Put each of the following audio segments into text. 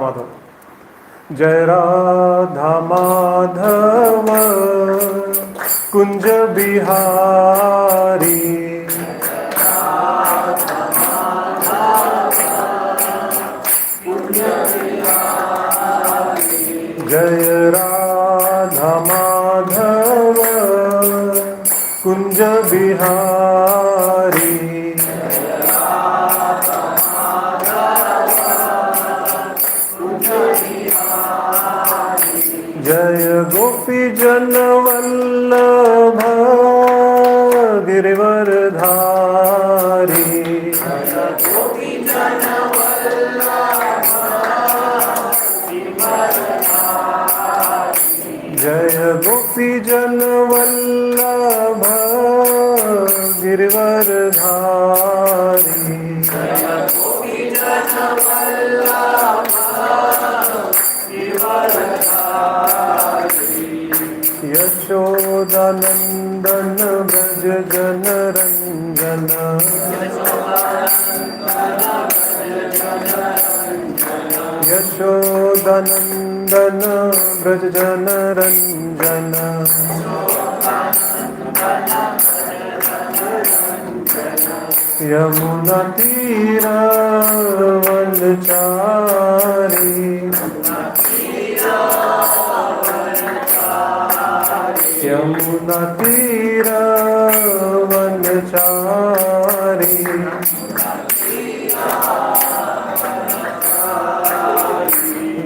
माधव। जय राधा माधव कुंज बिहारी, जय राधा माधव कुंज बिहारी, जय गोपी जन वल्लभ गिरिवरधारी, जय गोपी जन वल्लभ गिरिवरधारी, यशोदानंदन ब्रज जन रंजन, यशोदानंदन ब्रज जन रंजन, यमुना तीर वनचारी, यमुना तीर वनचारी,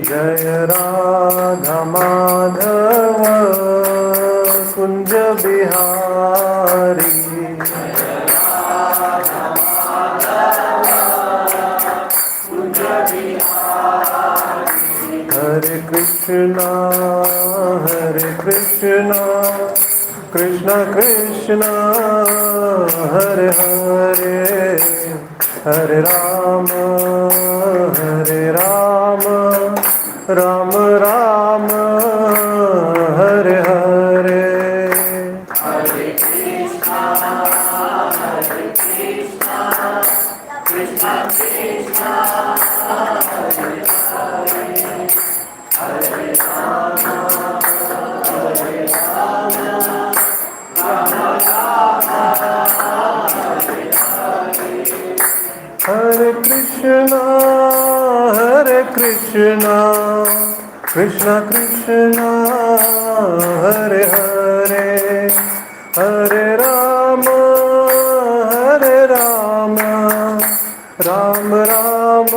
जय राधा माधव कुंज बिहारी, हरे कृष्णा कृष्णा कृष्णा हरे हरे, हरे राम राम राम हरे हरे, हरे कृष्णा कृष्णा कृष्णा हरे हरे, हरे राम राम राम हरे हरे, हरे कृष्णा कृष्णा कृष्णा हरे हरे, हरे राम राम राम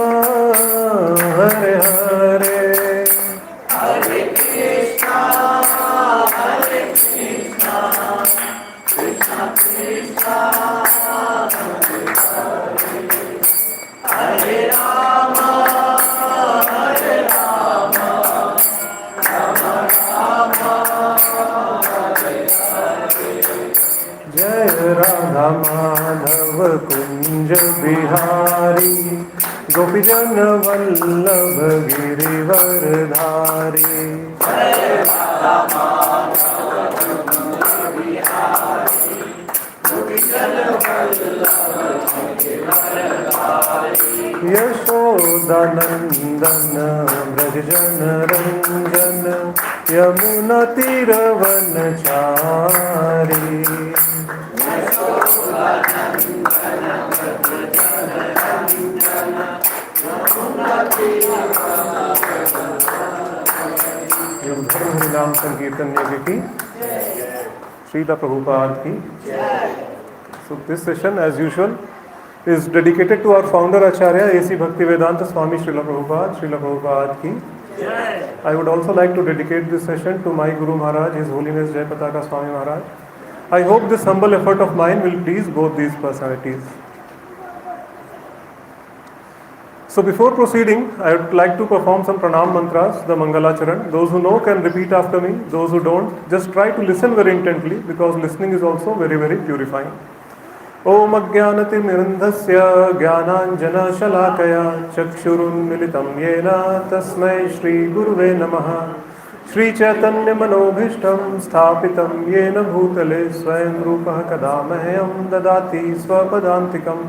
हरे हरे, हरे कृष्णा कृष्णा कृष्णा हरे हरे, हरे राम राम राम हरे हरे, जय राधा माधव कुंज बिहारी, गोपी जन वल्लभ गिरिवरधारी, जय राधा माधव कुंज बिहारी, गोपी जन वल्लभ गिरिवरधारी, यशोदानंदन ब्रज जन रंजन, यमुना तीर वनचारी, नाम संकीर्तन यज्ञ की श्रीला प्रभुपाद की। So this session, as usual, is dedicated to our founder Acharya A.C. Bhaktivedanta Swami Srila Prabhupada ki. I would also like to dedicate this session to my Guru Maharaj, His Holiness Jai Pataka Swami Maharaj. I hope this humble effort of mine will please both these personalities. So before proceeding, I would like to perform some pranam mantras, the Mangalacharan. Those who know can repeat after me. Those who don't, just try to listen very intently, because listening is also very, very purifying. Om Ajnanatirmirandhasya Jnananjana Shalakaya Chakshurunmilitam Yena Tasmai Shri Guruve Namaha. Shri Chaitanya Manobhishtam Sthapitam Yena Bhutale Swayam Rupah Kadamahyam Dadati Swapadantikam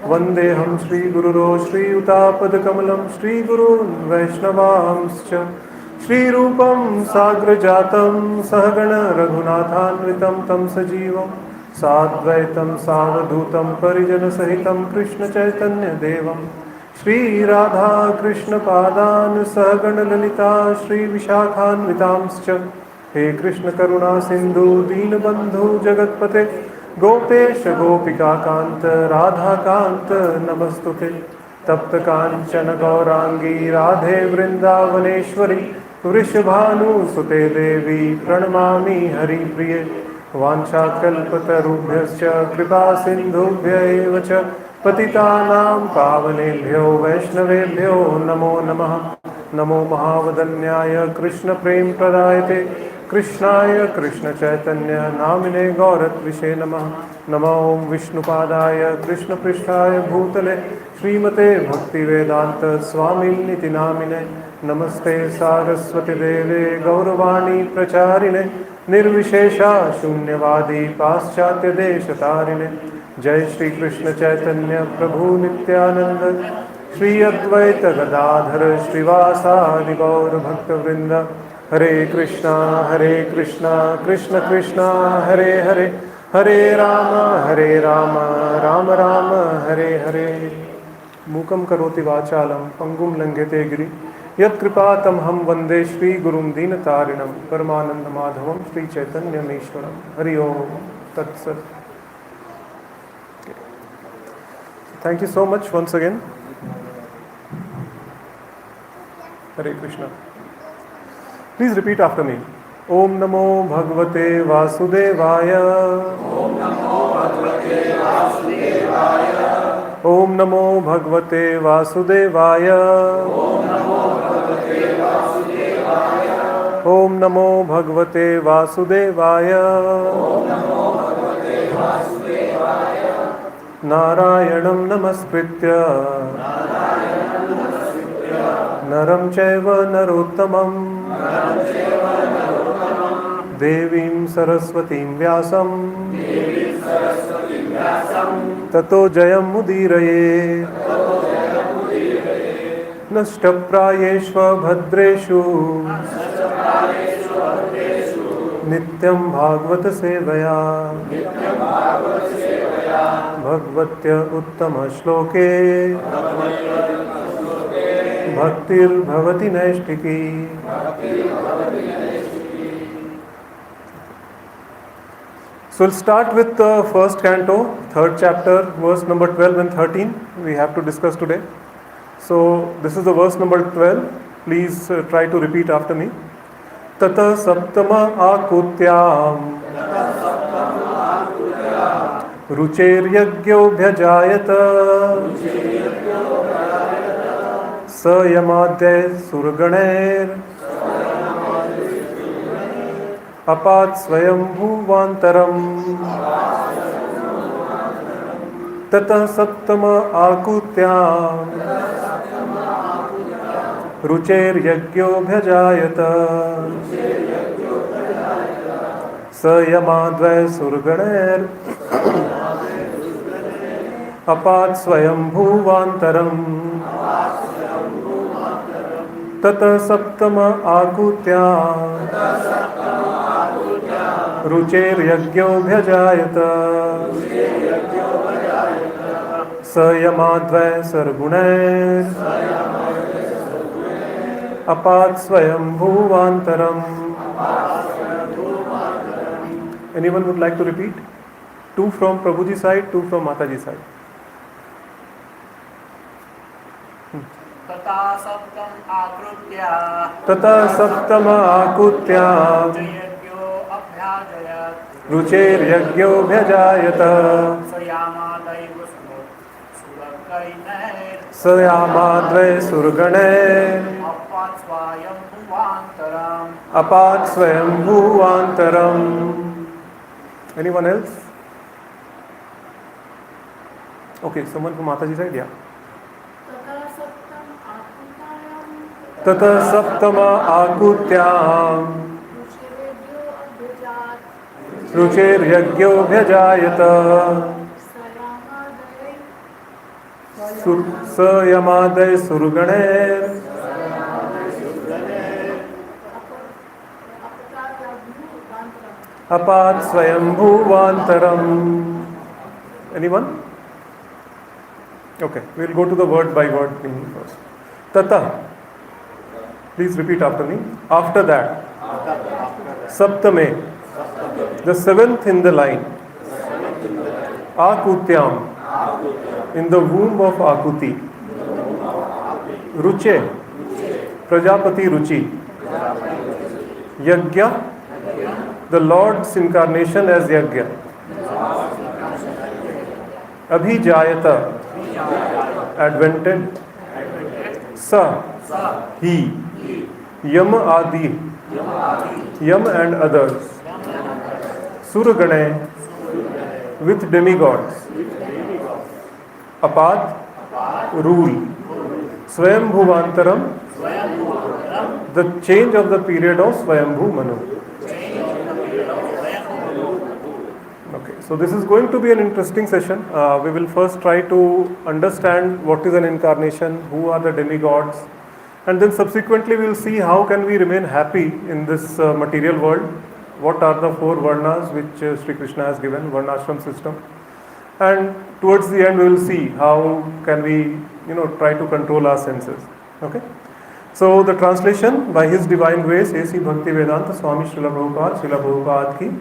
वन्देऽहं श्रीगुरुरो श्रीयुतापदकमलं श्रीगुरून् वैष्णवांश्च श्रीरूपं साग्रजातं सहगण रघुनाथान्वितं तं सजीवं साद्वैतं सावधूतं परिजनसहितं कृष्णचैतन्यदेवं श्रीराधा कृष्णपादान् सहगण ललिता श्रीविशाखान्वितांश्च हे कृष्ण करुणा सिंधु दीनबंधु जगतपते गोपेश गोपिकाकांत राधाकांत नमस्तुते तप्त कांचन गौरांगी राधे वृंदावनेश्वरी वृषभानुसुते देवी प्रणमामि हरिप्रिये वाञ्छाकल्पतरुभ्यश्च कृपा सिन्धुभ्य एव च पतितानां पावनेभ्यो वैष्णवेभ्यो नमो नमः। नमो महावदन्याय कृष्ण प्रेम प्रदायते कृष्णाय कृष्ण चैतन्य नामिने गौरत्विषे नमः। नमो विष्णुपादाय कृष्ण पृष्ठाय भूतले श्रीमते भक्तिवेदांत स्वामिन्निति नामिने नमस्ते सारस्वती देवे गौरवाणी प्रचारिणे निर्विशेषा शून्यवादी पाश्चात्य देशतारिणे जय श्री कृष्ण चैतन्य प्रभु नित्यानंद श्री अद्वैत गदाधर श्रीवासादि गौर भक्तवृंद हरे कृष्णा कृष्ण कृष्णा हरे हरे हरे राम राम राम हरे हरे। मूकं करोति वाचालं पंगुं लंघयते गिरि यत्कृपातमहं वन्दे श्रीगुरुं दीनतारिणं परमानन्दमाधवं श्रीचैतन्यमीश्वरं। हरि ओम तत्सत्। Thank you so much once again. Hare Krishna. Please repeat after me. Om Namo Bhagavate Vasudevaya. Om Namo Bhagavate Vasudevaya. Om Namo Bhagavate Vasudevaya. Om Namo Bhagavate Vasudevaya. Om Namo Bhagavate Vasudevaya. Om Namo Bhagavate Vasudevaya. नारायणं नमस्कृत्य नरं चैव नरोत्तमं देवीं सरस्वतीं व्यासं ततो जयं मुदीरये। नष्टप्रायेष्व भद्रेषु नित्यं भागवत सेवया भगवत्य उत्तम श्लोके भक्तिर्भवति नैष्ठिकी। So we'll start with the first canto, third chapter, verse number 12 and 13 we have to discuss today. So this is the verse number 12. Please try to repeat after me. Tata saptama akutyam रुचेर्यज्ञोऽभ्यजायत स यमाद्य सुरगणैर् अपात् स्वयंभुवान्तरम्। ततः सप्तम आकुत्याम् रुचेर्यज्ञोऽभ्यजायत स यमाद्य सुरगणैर् अपात् स्वयंभुवान्तरम्। ततः सप्तम आकुत्याम् रुचेर्यज्ञोऽभ्यजायत स यमाद्वै सर्गुणैर् अपात् स्वयंभुवान्तरम्। Anyone would like to repeat? Two from Prabhuji side, two from Mataji side. तथा सप्तम आकुत्या रुचेर्यज्ञोऽभ्यजायत स यामाद्वै सुरगणैर् अपात् स्वयंभुवान्तरम्। Anyone else? Okay, someone from Mataji side, yeah. ततः सप्तम आकुत्याम् रुचेर्यज्ञोऽभ्यजायत Sayamadai Surganer Apat Swayambhuvantaram. Anyone? Okay, we'll go to the word by word meaning first. Tata. Please repeat after me. After that. Saptame. The seventh in the line. Akutyam. In the womb of Akuti. Ruche. Prajapati Ruchi. Yagya. The Lord's incarnation as Yagya. Abhijayata. Advented. Sa. He. Yam Adi. Yam and others. Suragane. With demigods. Apad. Rule. Swayambhuvantaram. The change of the period of Swayambhu Manu. Okay, so this is going to be an interesting session. We will first try to understand what is an incarnation, who are the demigods, and then subsequently we will see how can we remain happy in this material world. What are the four varnas which Sri Krishna has given, varnashram system, and towards the end we will see how can we try to control our senses. Okay. So the translation by His Divine Grace A.C. Bhakti Vedanta Swami Srila Prabhupada ki.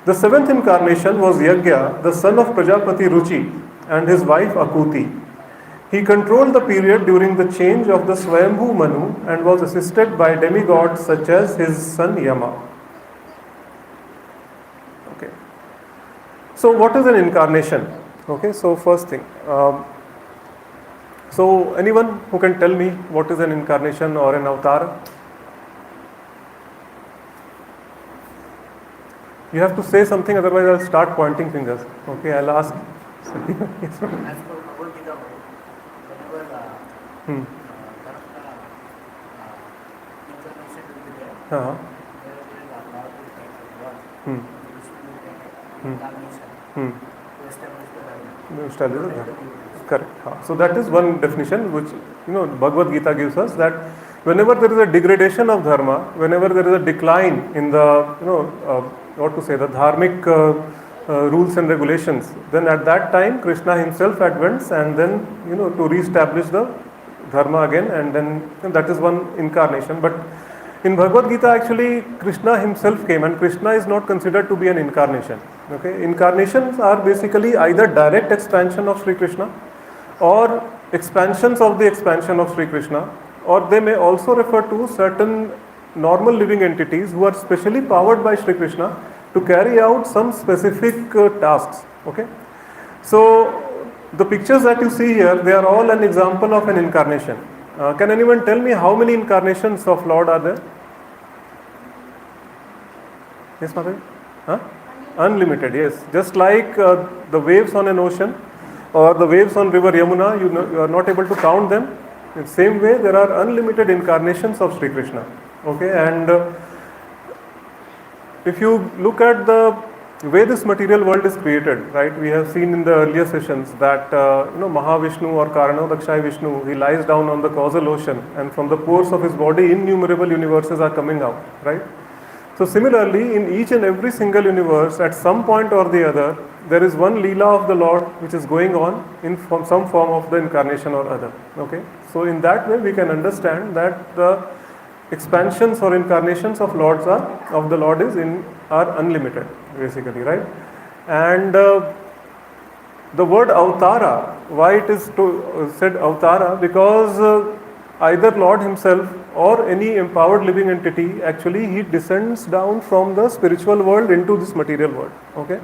The seventh incarnation was Yagya, the son of Prajapati Ruchi and his wife Akuti. He controlled the period during the change of the Swayambhu Manu and was assisted by demigods such as his son Yama. Okay. So what is an incarnation? Okay, so first thing. So anyone who can tell me what is an incarnation or an avatar? You have to say something, otherwise I'll start pointing fingers. Okay, I'll ask. As per Bhagavad-Gita, whenever incarnation will be there, there is a Lord will take one, which will take incarnation to establish the dharma. Correct. So that is one definition which Bhagavad Gita gives us, that whenever there is a degradation of dharma, whenever there is a decline in the the dharmic rules and regulations, then at that time Krishna himself advents and then to re-establish the dharma again, and then that is one incarnation. But in Bhagavad Gita actually Krishna himself came, and Krishna is not considered to be an incarnation. Okay, incarnations are basically either direct expansion of Sri Krishna or expansions of the expansion of Sri Krishna, or they may also refer to certain normal living entities who are specially powered by Sri Krishna to carry out some specific tasks. Okay, so the pictures that you see here, they are all an example of an incarnation. Can anyone tell me how many incarnations of Lord are there? Yes, Mataji? Unlimited, yes. Just like the waves on an ocean or the waves on river Yamuna, you are not able to count them. In the same way, there are unlimited incarnations of Sri Krishna. Okay, and if you look at the way this material world is created, right? We have seen in the earlier sessions that Mahavishnu or Karanodakshai Vishnu, he lies down on the causal ocean, and from the pores of his body, innumerable universes are coming out, right? So similarly, in each and every single universe, at some point or the other, there is one Leela of the Lord which is going on in some form of the incarnation or other. Okay, so in that way, we can understand that the expansions or incarnations of the Lord are unlimited, basically, right? And the word Avtara, why it is said Avtara? Because either Lord himself or any empowered living entity, actually he descends down from the spiritual world into this material world. Okay,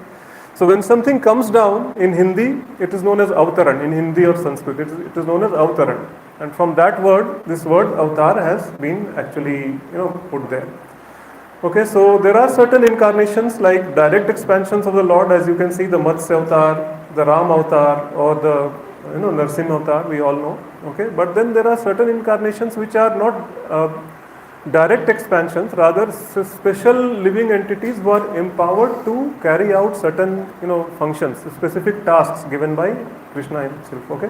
so when something comes down in Hindi, it is known as Avtaran. In Hindi or Sanskrit, it is known as Avtaran. And from that word, this word avatar has been actually put there. Okay, so there are certain incarnations like direct expansions of the Lord, as you can see, the Matsya avatar, the Ram avatar, or the Narsimha avatar, we all know. Okay, but then there are certain incarnations which are not direct expansions, rather special living entities who are empowered to carry out certain functions, specific tasks given by Krishna himself. Okay,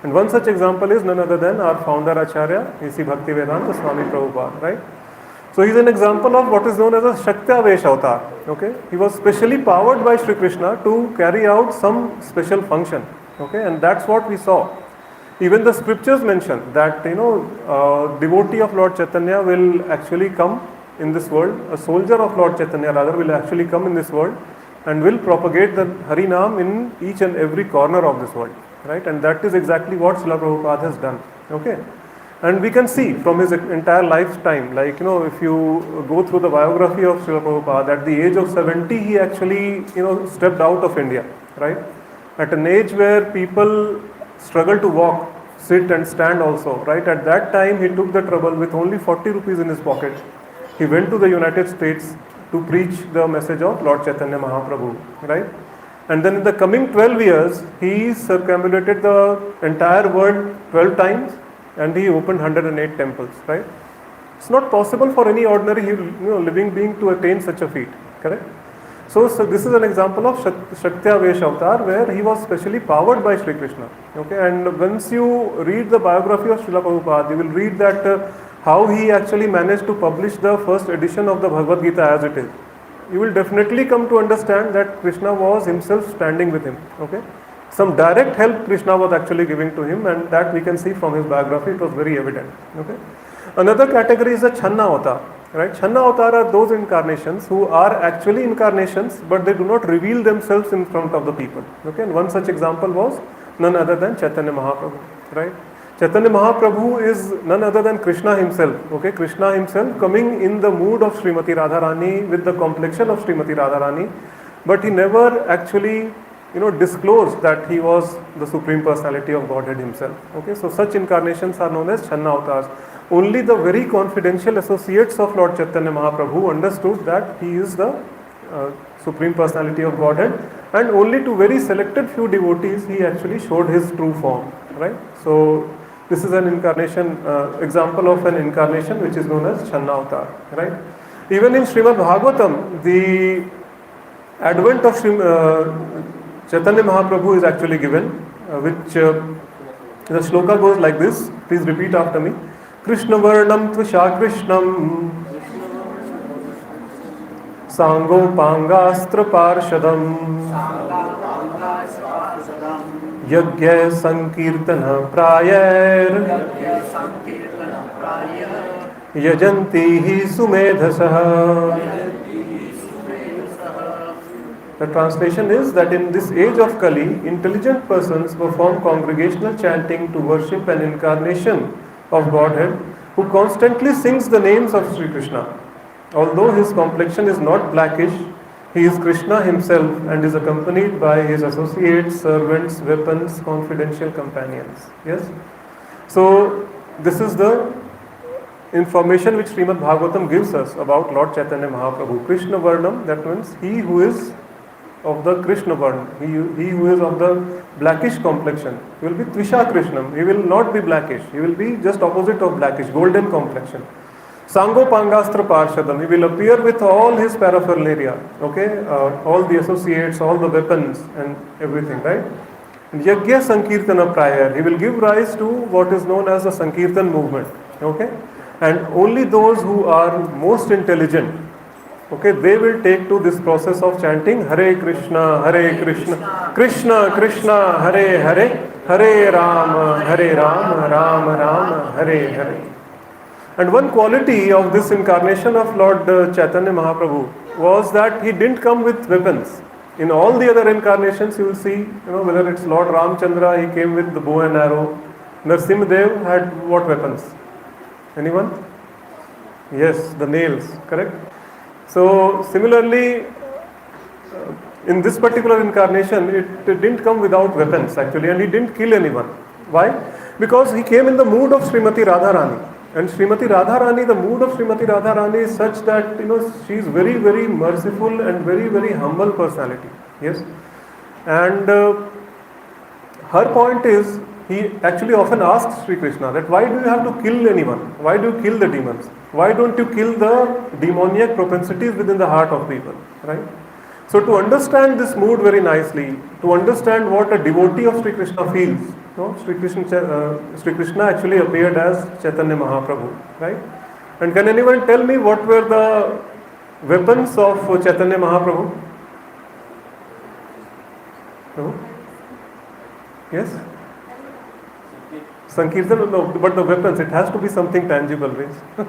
and one such example is none other than our founder Acharya A.C. Bhaktivedanta Swami Prabhupada, right? So he is an example of what is known as a Shakti-Avesh avatar. Okay, he was specially powered by Sri Krishna to carry out some special function. Okay, and that's what we saw. Even the scriptures mention that devotee of Lord Chaitanya will actually come in this world. A soldier of Lord Chaitanya rather will actually come in this world and will propagate the Harinam in each and every corner of this world. Right, and that is exactly what Srila Prabhupada has done. Okay. And we can see from his entire lifetime, like, if you go through the biography of Srila Prabhupada, at the age of 70, he actually, stepped out of India, right? At an age where people struggle to walk, sit and stand also, right? At that time, he took the trouble with only 40 rupees in his pocket. He went to the United States to preach the message of Lord Chaitanya Mahaprabhu, right? And then in the coming 12 years, he circumambulated the entire world 12 times. And he opened 108 temples, right? It's not possible for any ordinary living being to attain such a feat, correct? So this is an example of Shakti-Avesh avatar where he was specially powered by Sri Krishna. Okay, and once you read the biography of Srila Prabhupada, you will read that how he actually managed to publish the first edition of the Bhagavad Gita as it is. You will definitely come to understand that Krishna was himself standing with him. Okay. Some direct help Krishna was actually giving to him, and that we can see from his biography. It was very evident. Okay. Another category is the Channa avatar. Right? Channa avatar are those incarnations who are actually incarnations, but they do not reveal themselves in front of the people. Okay. And one such example was none other than Chaitanya Mahaprabhu. Right? Chaitanya Mahaprabhu is none other than Krishna himself. Okay. Krishna himself coming in the mood of Srimati Radharani with the complexion of Srimati Radharani, but he never actually disclosed that he was the Supreme Personality of Godhead himself. Okay, so such incarnations are known as Channa avatars. Only the very confidential associates of Lord Chaitanya Mahaprabhu understood that he is the Supreme Personality of Godhead, and only to very selected few devotees he actually showed his true form. Right. So this is an incarnation, example of an incarnation which is known as Channa avatar. Right. Even in Śrīmad-Bhāgavatam, the advent of Chaitanya Mahaprabhu is actually given, which the shloka goes like this. Please repeat after me. Krishna Varnam Tvisha Krishnam Sango Pangastra Parshadam Yagya Sankirtana Prayar Yajanti Hi Sumedhasaha. The translation is that in this age of Kali, intelligent persons perform congregational chanting to worship an incarnation of Godhead who constantly sings the names of Sri Krishna. Although his complexion is not blackish, he is Krishna himself and is accompanied by his associates, servants, weapons, confidential companions. Yes? So this is the information which Śrīmad-Bhāgavatam gives us about Lord Chaitanya Mahaprabhu. Krishna Varnam, that means he who is of the Krishna Varna, he who is of the blackish complexion, he will be Tvisha Krishnam, he will not be blackish, he will be just opposite of blackish, golden complexion. Sango Pangastra Parshadam, he will appear with all his paraphernalia, okay, all the associates, all the weapons and everything, right? Yagya Sankirtana Prayar, he will give rise to what is known as the Sankirtan movement, okay, and only those who are most intelligent, okay, they will take to this process of chanting Hare Krishna, Krishna Krishna, Hare Hare, Hare Rama, Ram Rama, Hare Hare. And one quality of this incarnation of Lord Chaitanya Mahaprabhu was that he didn't come with weapons. In all the other incarnations you will see, whether it's Lord Ramchandra, he came with the bow and arrow. Narsimhadev had what weapons? Anyone? Yes, the nails, correct? So similarly, in this particular incarnation, it didn't come without weapons actually, and he didn't kill anyone. Why? Because he came in the mood of Srimati Radharani. And Srimati Radharani, the mood of Srimati Radharani is such that, she is very, very merciful and very, very humble personality. Yes. And her point is, he actually often asks Sri Krishna that why do you have to kill anyone? Why do you kill the demons? Why don't you kill the demoniac propensities within the heart of people? Right? So to understand this mood very nicely, to understand what a devotee of Sri Krishna feels, Sri Krishna actually appeared as Chaitanya Mahaprabhu, right? And can anyone tell me what were the weapons of Chaitanya Mahaprabhu? No? Yes? Sankirtan, no, but the weapons, it has to be something tangible, right?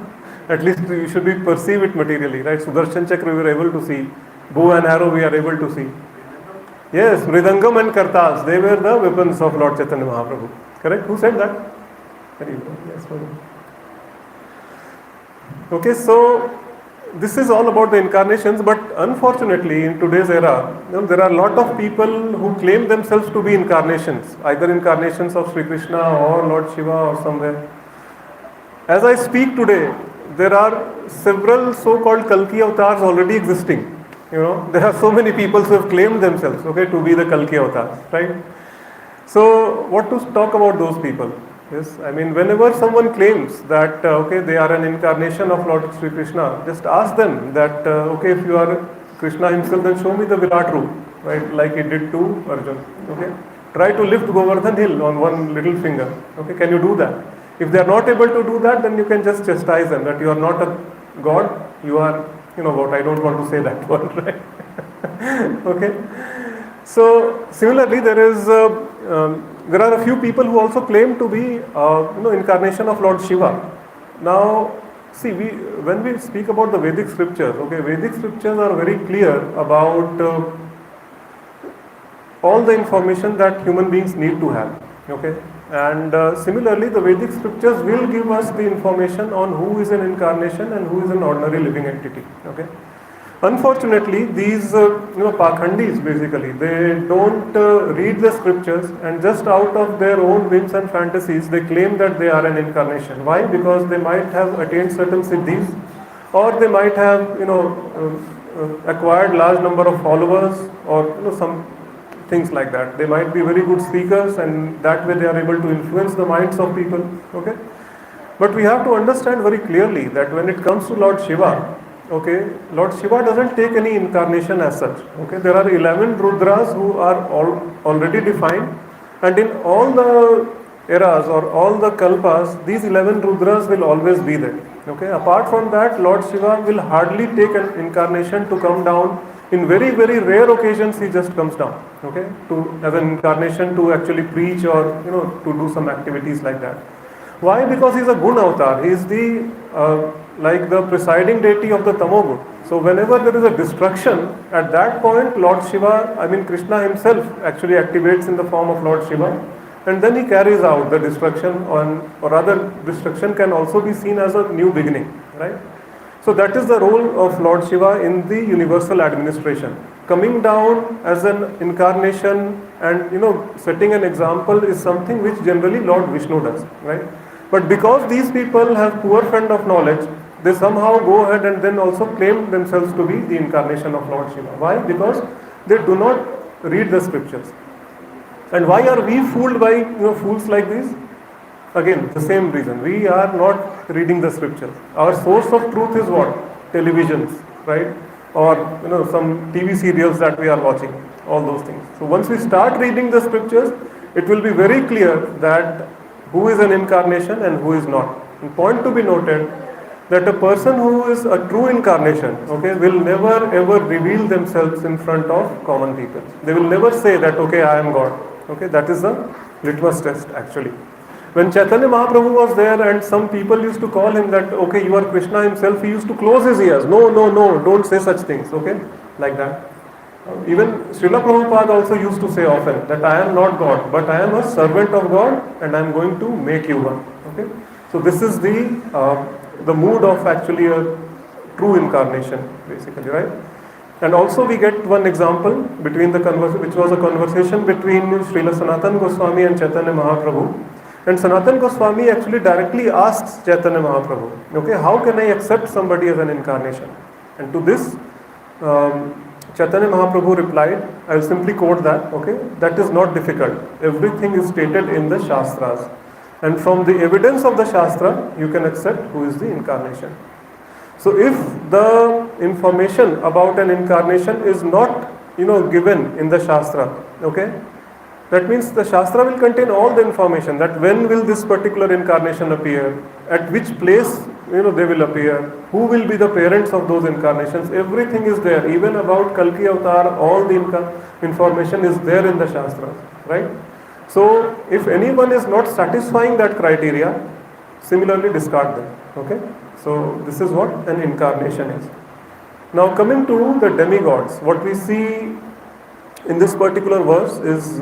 At least you should be perceive it materially, right? Sudarshan Chakra we were able to see, bow and arrow we are able to see. Yes, Mridangam and Kartas, they were the weapons of Lord Chaitanya Mahaprabhu. Correct? Who said that? Very good. Yes, very good. Okay, so this is all about the incarnations, but unfortunately in today's era, there are a lot of people who claim themselves to be incarnations, either incarnations of Sri Krishna or Lord Shiva or somewhere. As I speak today, there are several so-called Kalki avatars already existing. There are so many people who have claimed themselves, to be the Kalki avatars, right? So, what to talk about those people? Yes, I mean, whenever someone claims that, they are an incarnation of Lord Sri Krishna, just ask them that, if you are Krishna himself, then show me the Virat Roop, right? Like he did to Arjun, Try to lift Govardhan hill on one little finger, Can you do that? If they are not able to do that, then you can just chastise them that you are not a god, you are, I don't want to say that word, right? So, similarly, there are a few people who also claim to be, incarnation of Lord Shiva. Now, see, when we speak about the Vedic scriptures, Vedic scriptures are very clear about all the information that human beings need to have, And similarly, the Vedic scriptures will give us the information on who is an incarnation and who is an ordinary living entity, Unfortunately, these Pakhandis basically, they don't read the scriptures and just out of their own whims and fantasies, they claim that they are an incarnation. Why? Because they might have attained certain siddhis, or they might have acquired large number of followers, or some things like that. They might be very good speakers, and that way they are able to influence the minds of people. But we have to understand very clearly that when it comes to Lord Shiva, Lord Shiva doesn't take any incarnation as such. There are 11 Rudras who are already defined, and in all the eras or all the kalpas, these 11 Rudras will always be there. Apart from that, Lord Shiva will hardly take an incarnation to come down. In very, very rare occasions, he just comes down, as an incarnation to actually preach or, to do some activities like that. Why? Because he's a Gun avatar. He is the, like the presiding deity of the Tamogun. So whenever there is a destruction, at that point, Lord Shiva, Krishna himself actually activates in the form of Lord Shiva. And then he carries out the destruction or rather destruction can also be seen as a new beginning, right? So that is the role of Lord Shiva in the universal administration. Coming down as an incarnation and setting an example is something which generally Lord Vishnu does, right? But because these people have poor fund of knowledge, they somehow go ahead and then also claim themselves to be the incarnation of Lord Shiva. Why? Because they do not read the scriptures. And why are we fooled by fools like these? Again, the same reason. We are not reading the scriptures. Our source of truth is what? Televisions, right? Or some TV serials that we are watching. All those things. So once we start reading the scriptures, it will be very clear that who is an incarnation and who is not. And point to be noted that a person who is a true incarnation, will never ever reveal themselves in front of common people. They will never say that, I am God. That is a litmus test actually. When Chaitanya Mahaprabhu was there and some people used to call him that, you are Krishna himself, he used to close his ears. No, don't say such things, like that. Even Srila Prabhupada also used to say often that I am not God, but I am a servant of God and I am going to make you one. So this is the mood of actually a true incarnation, basically, right? And also we get one example between which was a conversation between Srila Sanatana Goswami and Chaitanya Mahaprabhu. And Sanatana Goswami actually directly asks Chaitanya Mahaprabhu, how can I accept somebody as an incarnation? And to this, Chaitanya Mahaprabhu replied, I will simply quote that, okay? That is not difficult. Everything is stated in the Shastras. And from the evidence of the Shastra, you can accept who is the incarnation. So if the information about an incarnation is not, given in the Shastra, okay? That means the Shastra will contain all the information, that when will this particular incarnation appear, at which place they will appear, who will be the parents of those incarnations, everything is there. Even about Kalki Avatar, all the information is there in the Shastras, right? So if anyone is not satisfying that criteria, similarly discard them, okay? So this is what an incarnation is. Now coming to the demigods, what we see in this particular verse is,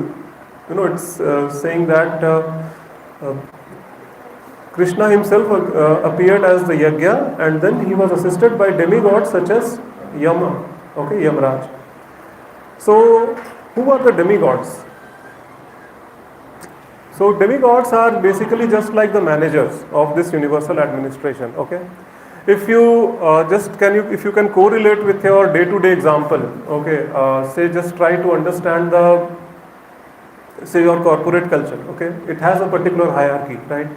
it's saying that Krishna himself appeared as the Yajna, and then he was assisted by demigods such as Yama, okay, Yamraj. So who are the demigods? So demigods are basically just like the managers of this universal administration, okay? If you if you can correlate with your day-to-day example, okay, say just try to understand say your corporate culture, okay? It has a particular hierarchy, right?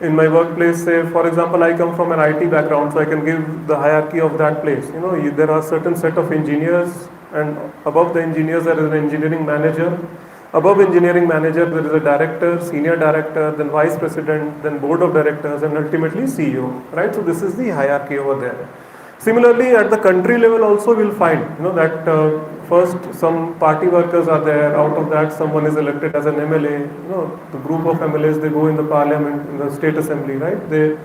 In my workplace, say for example, I come from an IT background, so I can give the hierarchy of that place. There are certain set of engineers, and above the engineers there is an engineering manager. Above engineering manager there is a director, senior director, then vice president, then board of directors, and ultimately CEO, right? So this is the hierarchy over there. Similarly, at the country level also we'll find, that first some party workers are there. Out of that, someone is elected as an MLA. The group of MLAs, they go in the parliament, in the state assembly, right? They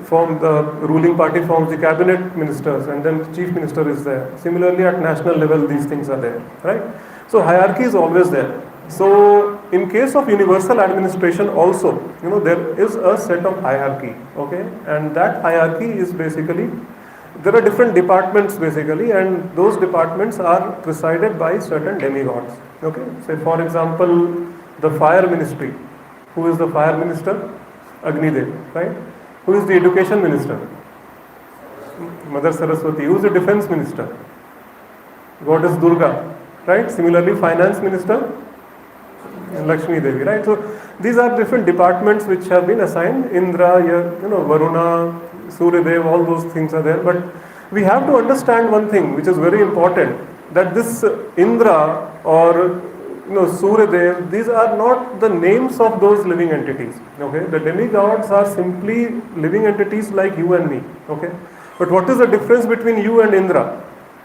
form the ruling party, forms the cabinet ministers, and then the chief minister is there. Similarly, at national level, these things are there, right? So hierarchy is always there. So in case of universal administration also, there is a set of hierarchy, okay? And that hierarchy is basically, there are different departments basically, and those departments are presided by certain demigods, okay? Say for example, the fire ministry. Who is the fire minister? Agnidev, right? Who is the education minister? Mother Saraswati. Who is the defense minister? Goddess Durga, right? Similarly, finance minister? Lakshmi Devi, right? So these are different departments which have been assigned. Indra, Varuna, Suryadev, all those things are there. But we have to understand one thing which is very important, that this Indra or Suryadev, these are not the names of those living entities. Okay, the demigods are simply living entities like you and me. Okay, but what is the difference between you and Indra?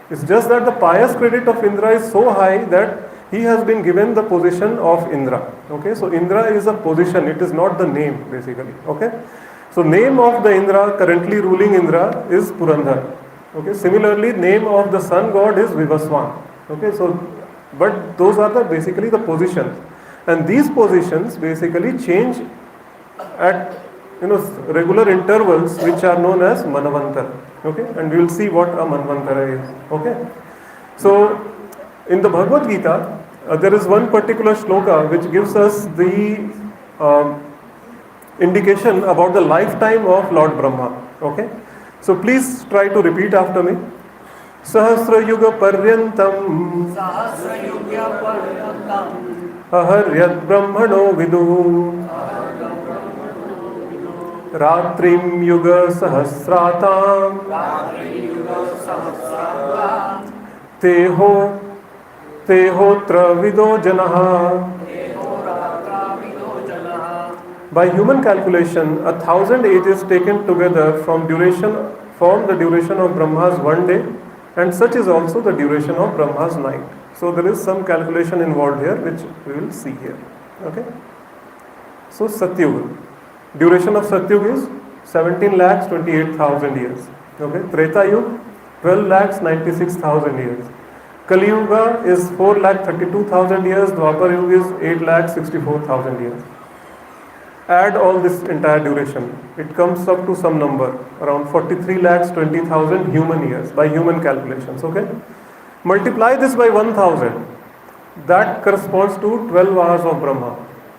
It's just that the pious credit of Indra is so high that he has been given the position of Indra. Okay, so Indra is a position, it is not the name basically. Okay, so name of the Indra, currently ruling Indra, is Purandhar. Okay, similarly, name of the sun god is Vivaswan. Okay, so but those are basically the positions, and these positions basically change at regular intervals, which are known as Manvantara. Okay, and we will see what a Manvantara is. Okay, so in the Bhagavad Gita, there is one particular shloka which gives us the indication about the lifetime of Lord Brahma. Okay, so please try to repeat after me. Sahasra Yuga Paryantam Aharyat Brahmano Vidu Ratrim Yuga Sahasratam Tehotra Vido Janaha. By human calculation, 1,000 ages taken together form the duration of Brahma's one day, and such is also the duration of Brahma's night. So there is some calculation involved here, which we will see here. Okay. So Satyuga, duration of Satyuga is 17,28,000 years. Okay. Treta Yuga, 12,96,000 years. Kali Yuga is 4,32,000 years. Dwapar Yuga is 8,64,000 years. Add all this entire duration, it comes up to some number around 43,20,000 human years by human calculations. Okay, multiply this by 1,000, that corresponds to 12 hours of Brahma.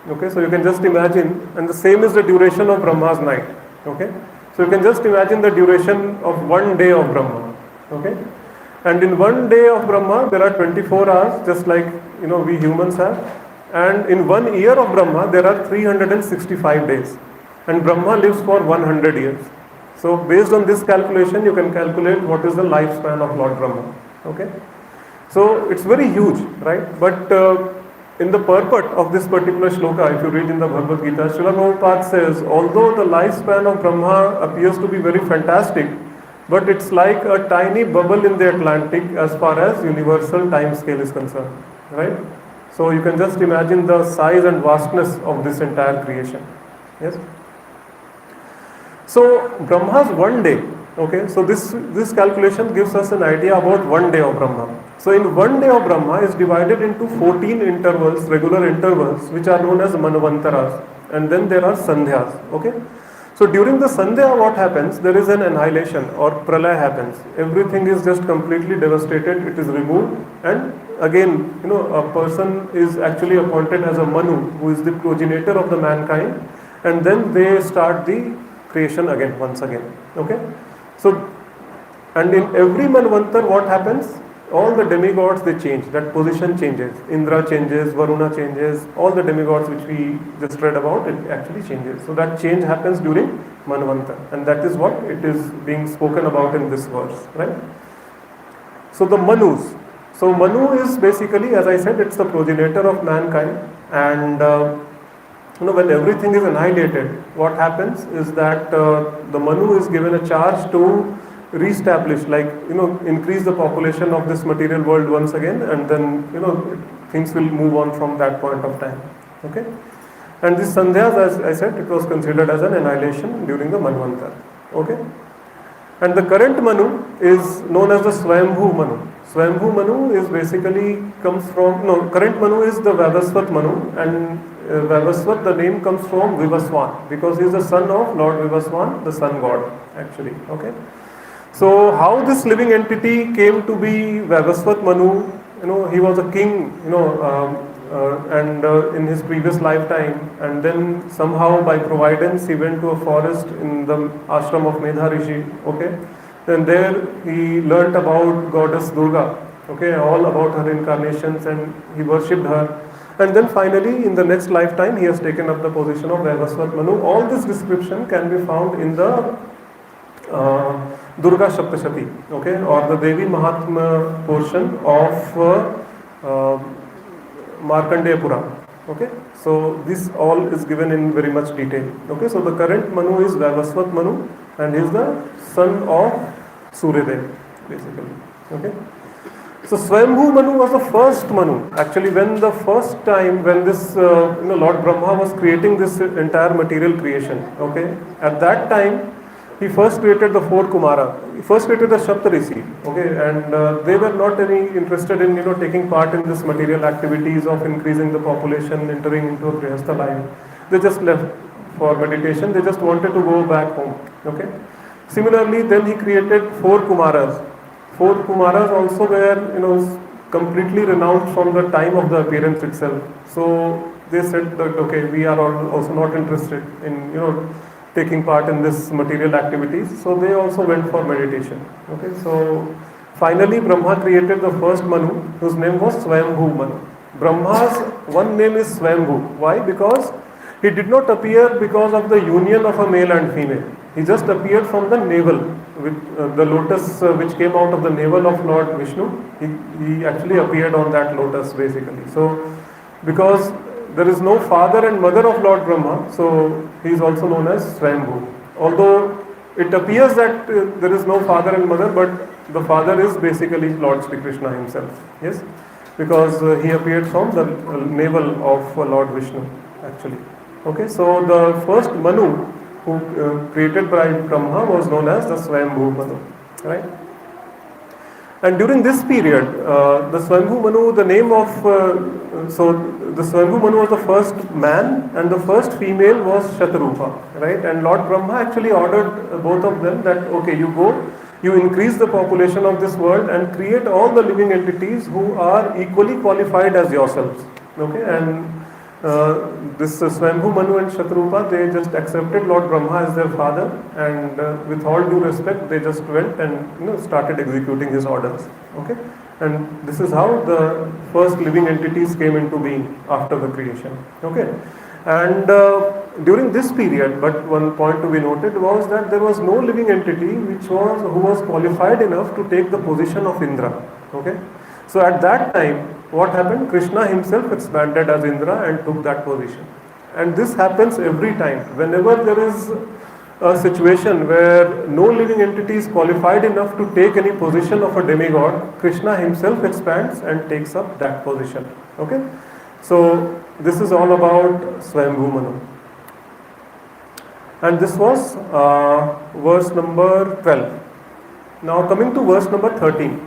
Okay, so you can just imagine, and the same is the duration of Brahma's night. Okay, so you can just imagine the duration of one day of Brahma. Okay, And in one day of Brahma, there are 24 hours, just like we humans have. And in 1 year of Brahma, there are 365 days. And Brahma lives for 100 years. So based on this calculation, you can calculate what is the lifespan of Lord Brahma. Okay? So it's very huge, right? But in the purport of this particular shloka, if you read in the Bhagavad Gita, Srila Prabhupada says, although the lifespan of Brahma appears to be very fantastic, but it's like a tiny bubble in the Atlantic as far as universal time scale is concerned, right? So you can just imagine the size and vastness of this entire creation. Yes? So Brahma's 1 day, okay, so this calculation gives us an idea about 1 day of Brahma. So in 1 day of Brahma is divided into 14 intervals, regular intervals, which are known as Manvantaras, and then there are Sandhyas, okay. So during the Sandhya, what happens? There is an annihilation or pralaya happens. Everything is just completely devastated, it is removed, and again, a person is actually appointed as a Manu, who is the progenitor of the mankind, and then they start the creation again, once again, okay. So, and in every Manvantar, what happens? All the demigods, they change, that position changes. Indra changes, Varuna changes, all the demigods which we just read about, it actually changes. So that change happens during Manvanta, and that is what it is being spoken about in this verse, right? So the Manus. So Manu is basically, as I said, it's the progenitor of mankind, and when everything is annihilated, what happens is that the Manu is given a charge to re-establish, increase the population of this material world once again, and then things will move on from that point of time. Okay, and this Sandhyas, as I said, it was considered as an annihilation during the Manvantar. Okay, and the current Manu is known as the Swayambhu Manu. Swayambhu Manu is basically current Manu is the Vavasvat Manu, and Vavasvat, the name comes from Vivaswan, because he is the son of Lord Vivaswan, the sun god, actually. Okay. So how this living entity came to be Vavasvat Manu, he was a king, and in his previous lifetime, and then somehow by providence he went to a forest in the ashram of Medha Rishi, okay. Then there he learnt about goddess Durga, okay, all about her incarnations, and he worshipped her. And then finally in the next lifetime he has taken up the position of Vavasvat Manu. All this description can be found in the Durga Saptashati, okay, or the Devi Mahatma portion of Markandeya Purana, okay. So this all is given in very much detail, okay. So the current Manu is Vavasvat Manu, and he is the son of Suryadev, basically, okay. So Swayambhu Manu was the first Manu. Actually, when this Lord Brahma was creating this entire material creation, okay, at that time he first created the 4 Kumara. He first created the Saptarishi, okay, and they were not any interested in taking part in this material activities of increasing the population, entering into a Grihastha life. They just left for meditation. They just wanted to go back home, okay. Similarly, then he created 4 Kumaras. 4 Kumaras also were completely renounced from the time of the appearance itself. So they said that okay, we are also not interested in taking part in this material activities. So they also went for meditation. Okay, so finally Brahma created the first Manu, whose name was Swayambhu Manu. Brahma's one name is Swayambhu. Why? Because he did not appear because of the union of a male and female. He just appeared from the navel, with the lotus which came out of the navel of Lord Vishnu. He actually appeared on that lotus, basically. So because there is no father and mother of Lord Brahma, so he is also known as Swayambhu. Although it appears that there is no father and mother, but the father is basically Lord Sri Krishna himself. Yes, because he appeared from the navel of Lord Vishnu, actually. Okay, so the first Manu who created by Brahma was known as the Swayambhu Manu, right? And during this period, the Swayambhu Manu, the name of, the Swayambhu Manu was the first man, and the first female was Shatarupa, right? And Lord Brahma actually ordered both of them that, okay, you go, you increase the population of this world and create all the living entities who are equally qualified as yourselves, okay? And This Swambhu Manu and Shatrupa, they just accepted Lord Brahma as their father, and with all due respect, they just went and started executing his orders. Okay, and this is how the first living entities came into being after the creation. Okay, and during this period, but one point to be noted was that there was no living entity who was qualified enough to take the position of Indra. Okay, so at that time, what happened? Krishna himself expanded as Indra and took that position. And this happens every time. Whenever there is a situation where no living entity is qualified enough to take any position of a demigod, Krishna himself expands and takes up that position. Okay? So this is all about Swambhu Manu. And this was verse number 12. Now coming to verse number 13.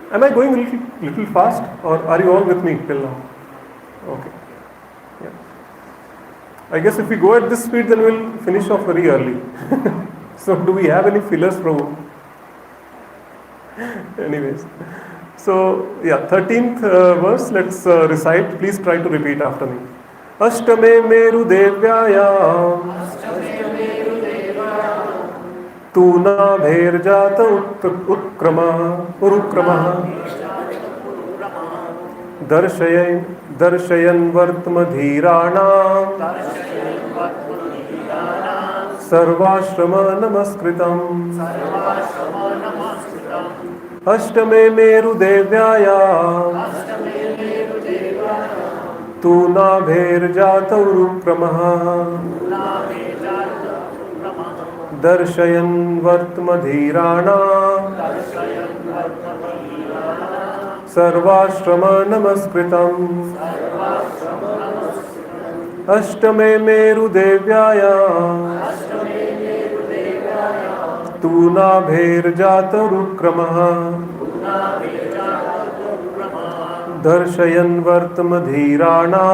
Am I going a little fast, or are you all with me till now? Okay. Yeah. I guess if we go at this speed, then we'll finish off very early. So do we have any fillers, Prabhu? Anyways. So yeah, 13th verse, let's recite. Please try to repeat after me. Ashtame meru devyaya Tuna bherjata urukrama darshayan vartmadhirana sarvashrama namaskritam ashtame meru devyaya Tuna bherjata urukrama Darshayan vartmadhirana Sarvashrama namaskritam Ashtame meru devyaya Tuna bherjata rukramaha Darshayan vartmadhirana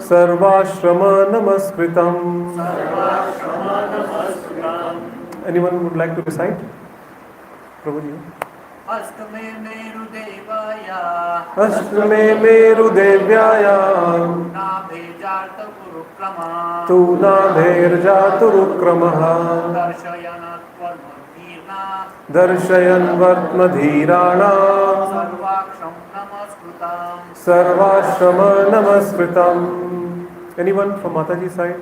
Sarvashrama namaskritam. Anyone would like to recite? Prabhuji. Ashtame meru devaya Ashtame meru devyaya Tuna bhejarta gurukrama Darshayan vartmadhirana Sarvashrama namaskritam. Anyone from Mataji's side?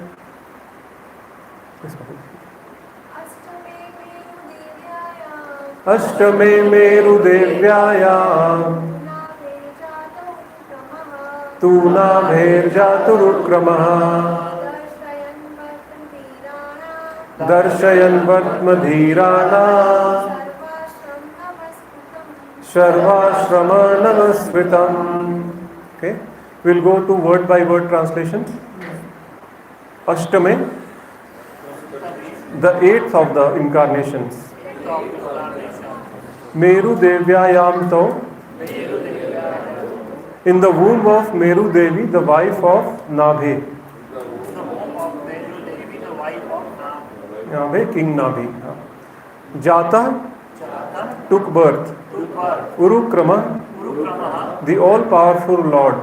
Yes, Ashtame meru devyaya Tuna bherjata rukramaha Darshayan vartmadhirana Sarvashrama namaskritam. Okay, we'll go to word by word translation. Ashtame, the 8th of the incarnations. Meru Devyayam to, in the womb of Meru Devi, the wife of Nabhe. Nabhe, King Nabhe. Jata, took birth. Urukrama, the all-powerful Lord.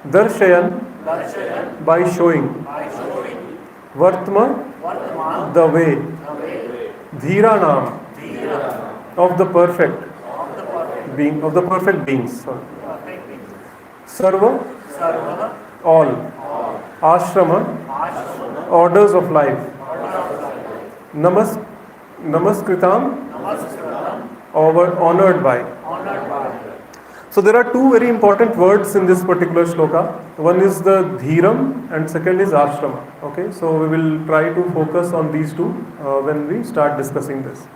Darshayan, by showing. Vartma, the way. Dhiranam, of the perfect being, of the perfect beings. Sarva, all. Ashrama, orders of life. Namaskritam, honored by. So there are two very important words in this particular shloka. One is the dhiram and second is ashrama. Okay, so we will try to focus on these two when we start discussing this.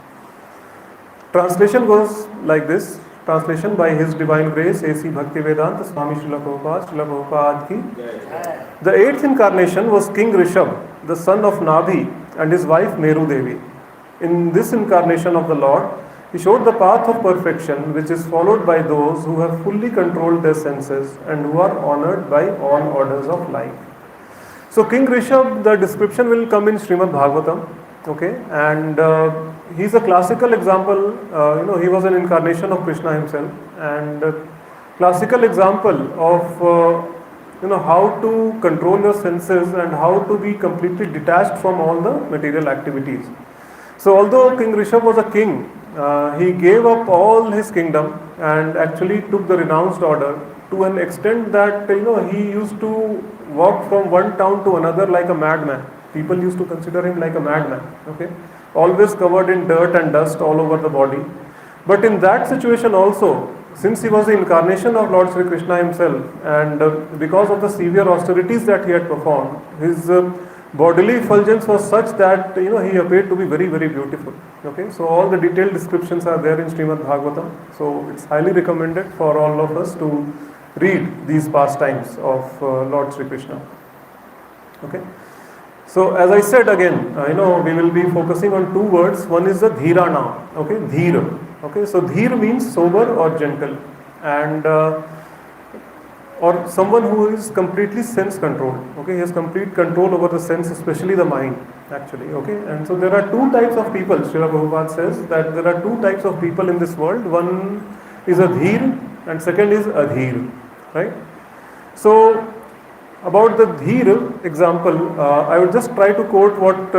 Translation goes like this. Translation by His Divine Grace A.C. Bhaktivedanta Swami Srila Prabhupada ki. The 8th incarnation was King Rishabh, the son of Nabhi, and his wife Meru Devi. In this incarnation of the Lord, He showed the path of perfection which is followed by those who have fully controlled their senses and who are honored by all orders of life. So King Rishabh, the description will come in Śrīmad-Bhāgavatam. Okay, and he's a classical example. He was an incarnation of Krishna himself, and classical example of how to control your senses and how to be completely detached from all the material activities. So although King Rishabh was a king, he gave up all his kingdom and actually took the renounced order to an extent that he used to walk from one town to another like a madman. People used to consider him like a madman. Okay, always covered in dirt and dust all over the body. But in that situation also, since he was the incarnation of Lord Sri Krishna himself, and because of the severe austerities that he had performed, his bodily effulgence was such that he appeared to be very, very beautiful. Okay, so all the detailed descriptions are there in Śrīmad-Bhāgavatam. So it's highly recommended for all of us to read these pastimes of Lord Sri Krishna. Okay. So as I said again, we will be focusing on two words. One is the dhira now. Okay, dhira. Okay, so dhir means sober or gentle, and or someone who is completely sense controlled. Okay, he has complete control over the sense, especially the mind. Actually, okay, and so there are two types of people. Srila Prabhupada says that there are two types of people in this world. One is a dhir, and second is adhir. Right. So about the dhir example, I would just try to quote what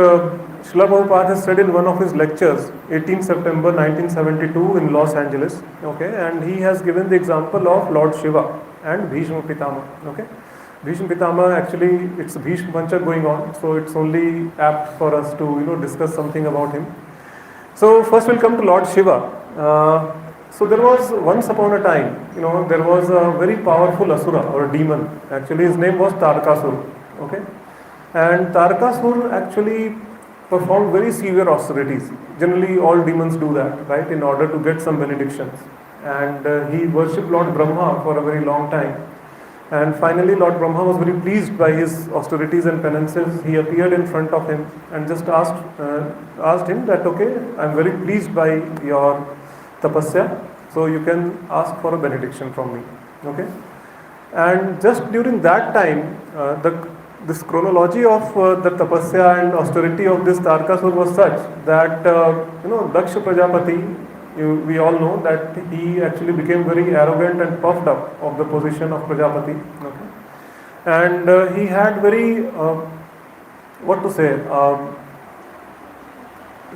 Srila Prabhupada has said in one of his lectures, 18 September 1972 in Los Angeles. Okay, and he has given the example of Lord Shiva and Bhishma Pitama. Okay, Bhishma Pitama, actually it's Bhishma Panchak going on, so it's only apt for us to discuss something about him. So first we'll come to Lord Shiva. So there was once upon a time, there was a very powerful asura or demon. Actually, his name was Tarakasur. Okay, and Tarakasur actually performed very severe austerities. Generally, all demons do that, right, in order to get some benedictions. And he worshipped Lord Brahma for a very long time. And finally, Lord Brahma was very pleased by his austerities and penances. He appeared in front of him and just asked him that, okay, I'm very pleased by your tapasya, so you can ask for a benediction from me. Okay, and just during that time, this chronology of the tapasya and austerity of this Tarakasur was such that Daksha Prajapati, we all know that he actually became very arrogant and puffed up of the position of Prajapati. Okay, and he had very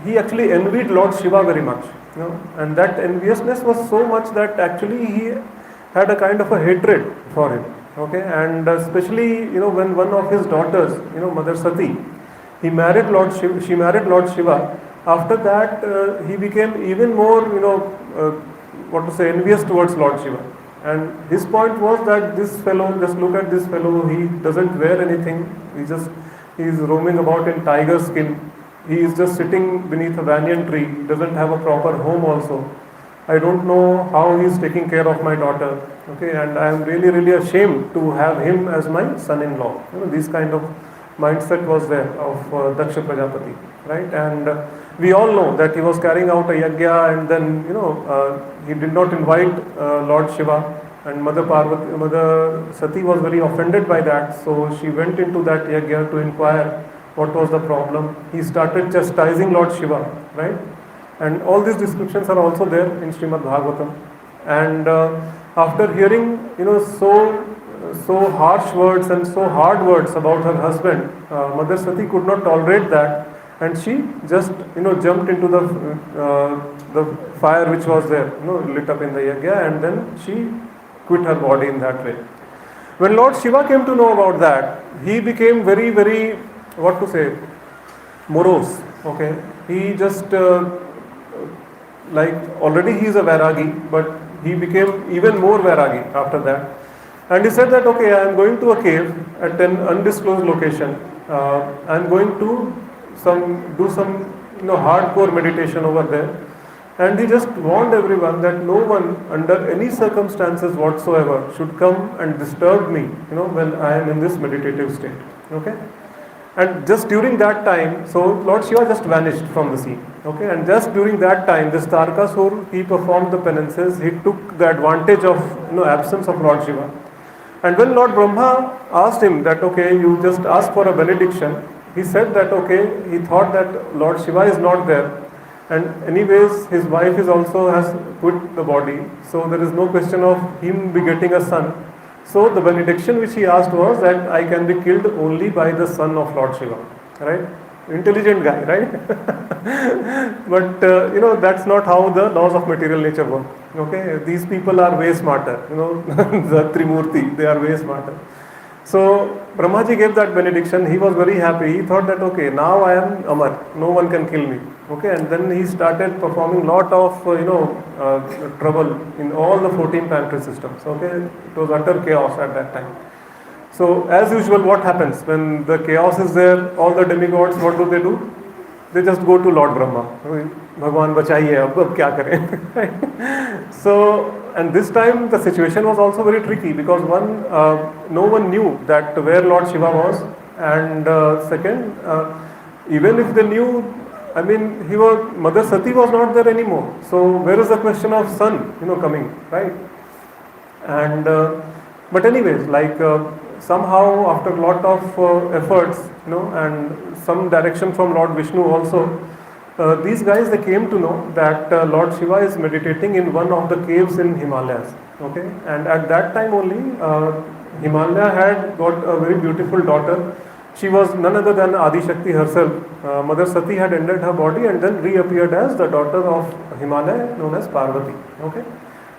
he actually envied Lord Shiva very much. And that enviousness was so much that actually he had a kind of a hatred for him. Okay, and especially when one of his daughters, Mother Sati, she married Lord Shiva. After that, he became even more envious towards Lord Shiva. And his point was that this fellow, just look at this fellow, he doesn't wear anything. He is roaming about in tiger skin. He is just sitting beneath a banyan tree, doesn't have a proper home also. I don't know how he is taking care of my daughter. Okay, and I am really, really ashamed to have him as my son-in-law. This kind of mindset was there of Daksha Prajapati, right? And we all know that he was carrying out a yajna, and then he did not invite Lord Shiva, and Mother Sati was very offended by that. So she went into that yajna to inquire what was the problem. He started chastising Lord Shiva, right? And all these descriptions are also there in Śrīmad-Bhāgavatam. And after hearing, so harsh words and so hard words about her husband, Mother Sati could not tolerate that, and she just, jumped into the fire which was there, lit up in the yajna, and then she quit her body in that way. When Lord Shiva came to know about that, he became very, very, morose. Okay, he just already he is a Vairagi, but he became even more Vairagi after that. And he said that, okay, I am going to a cave at an undisclosed location. I am going to do some hardcore meditation over there. And he just warned everyone that no one under any circumstances whatsoever should come and disturb me, when I am in this meditative state. Okay. And just during that time, so Lord Shiva just vanished from the scene. Okay, and just during that time, this Tarakasur, he performed the penances. He took the advantage of absence of Lord Shiva. And when Lord Brahma asked him that, okay, you just ask for a benediction, he said that, okay, he thought that Lord Shiva is not there. And anyways, his wife is also has quit the body, so there is no question of him begetting a son. So the benediction which he asked was that I can be killed only by the son of Lord Shiva, right? Intelligent guy, right? But that's not how the laws of material nature work. Okay, these people are way smarter. The Trimurti, they are way smarter. So Brahmaji gave that benediction. He was very happy. He thought that okay, now I am Amar. No one can kill me. Okay, and then he started performing lot of trouble in all the 14 planetary systems. Okay, it was utter chaos at that time. So as usual, what happens when the chaos is there? All the demigods, what do? They just go to Lord Brahma. Bhagwan bachaiye, ab kya kare? So, and this time the situation was also very tricky because no one knew that where Lord Shiva was, and second, even if they knew, Mother Sati was not there anymore. So where is the question of son, coming, right? And but anyways, somehow after a lot of efforts, and some direction from Lord Vishnu also, these guys, they came to know that Lord Shiva is meditating in one of the caves in Himalayas. Okay, and at that time only, Himalaya had got a very beautiful daughter. She was none other than Adi Shakti herself. Mother Sati had ended her body and then reappeared as the daughter of Himalaya, known as Parvati. Okay,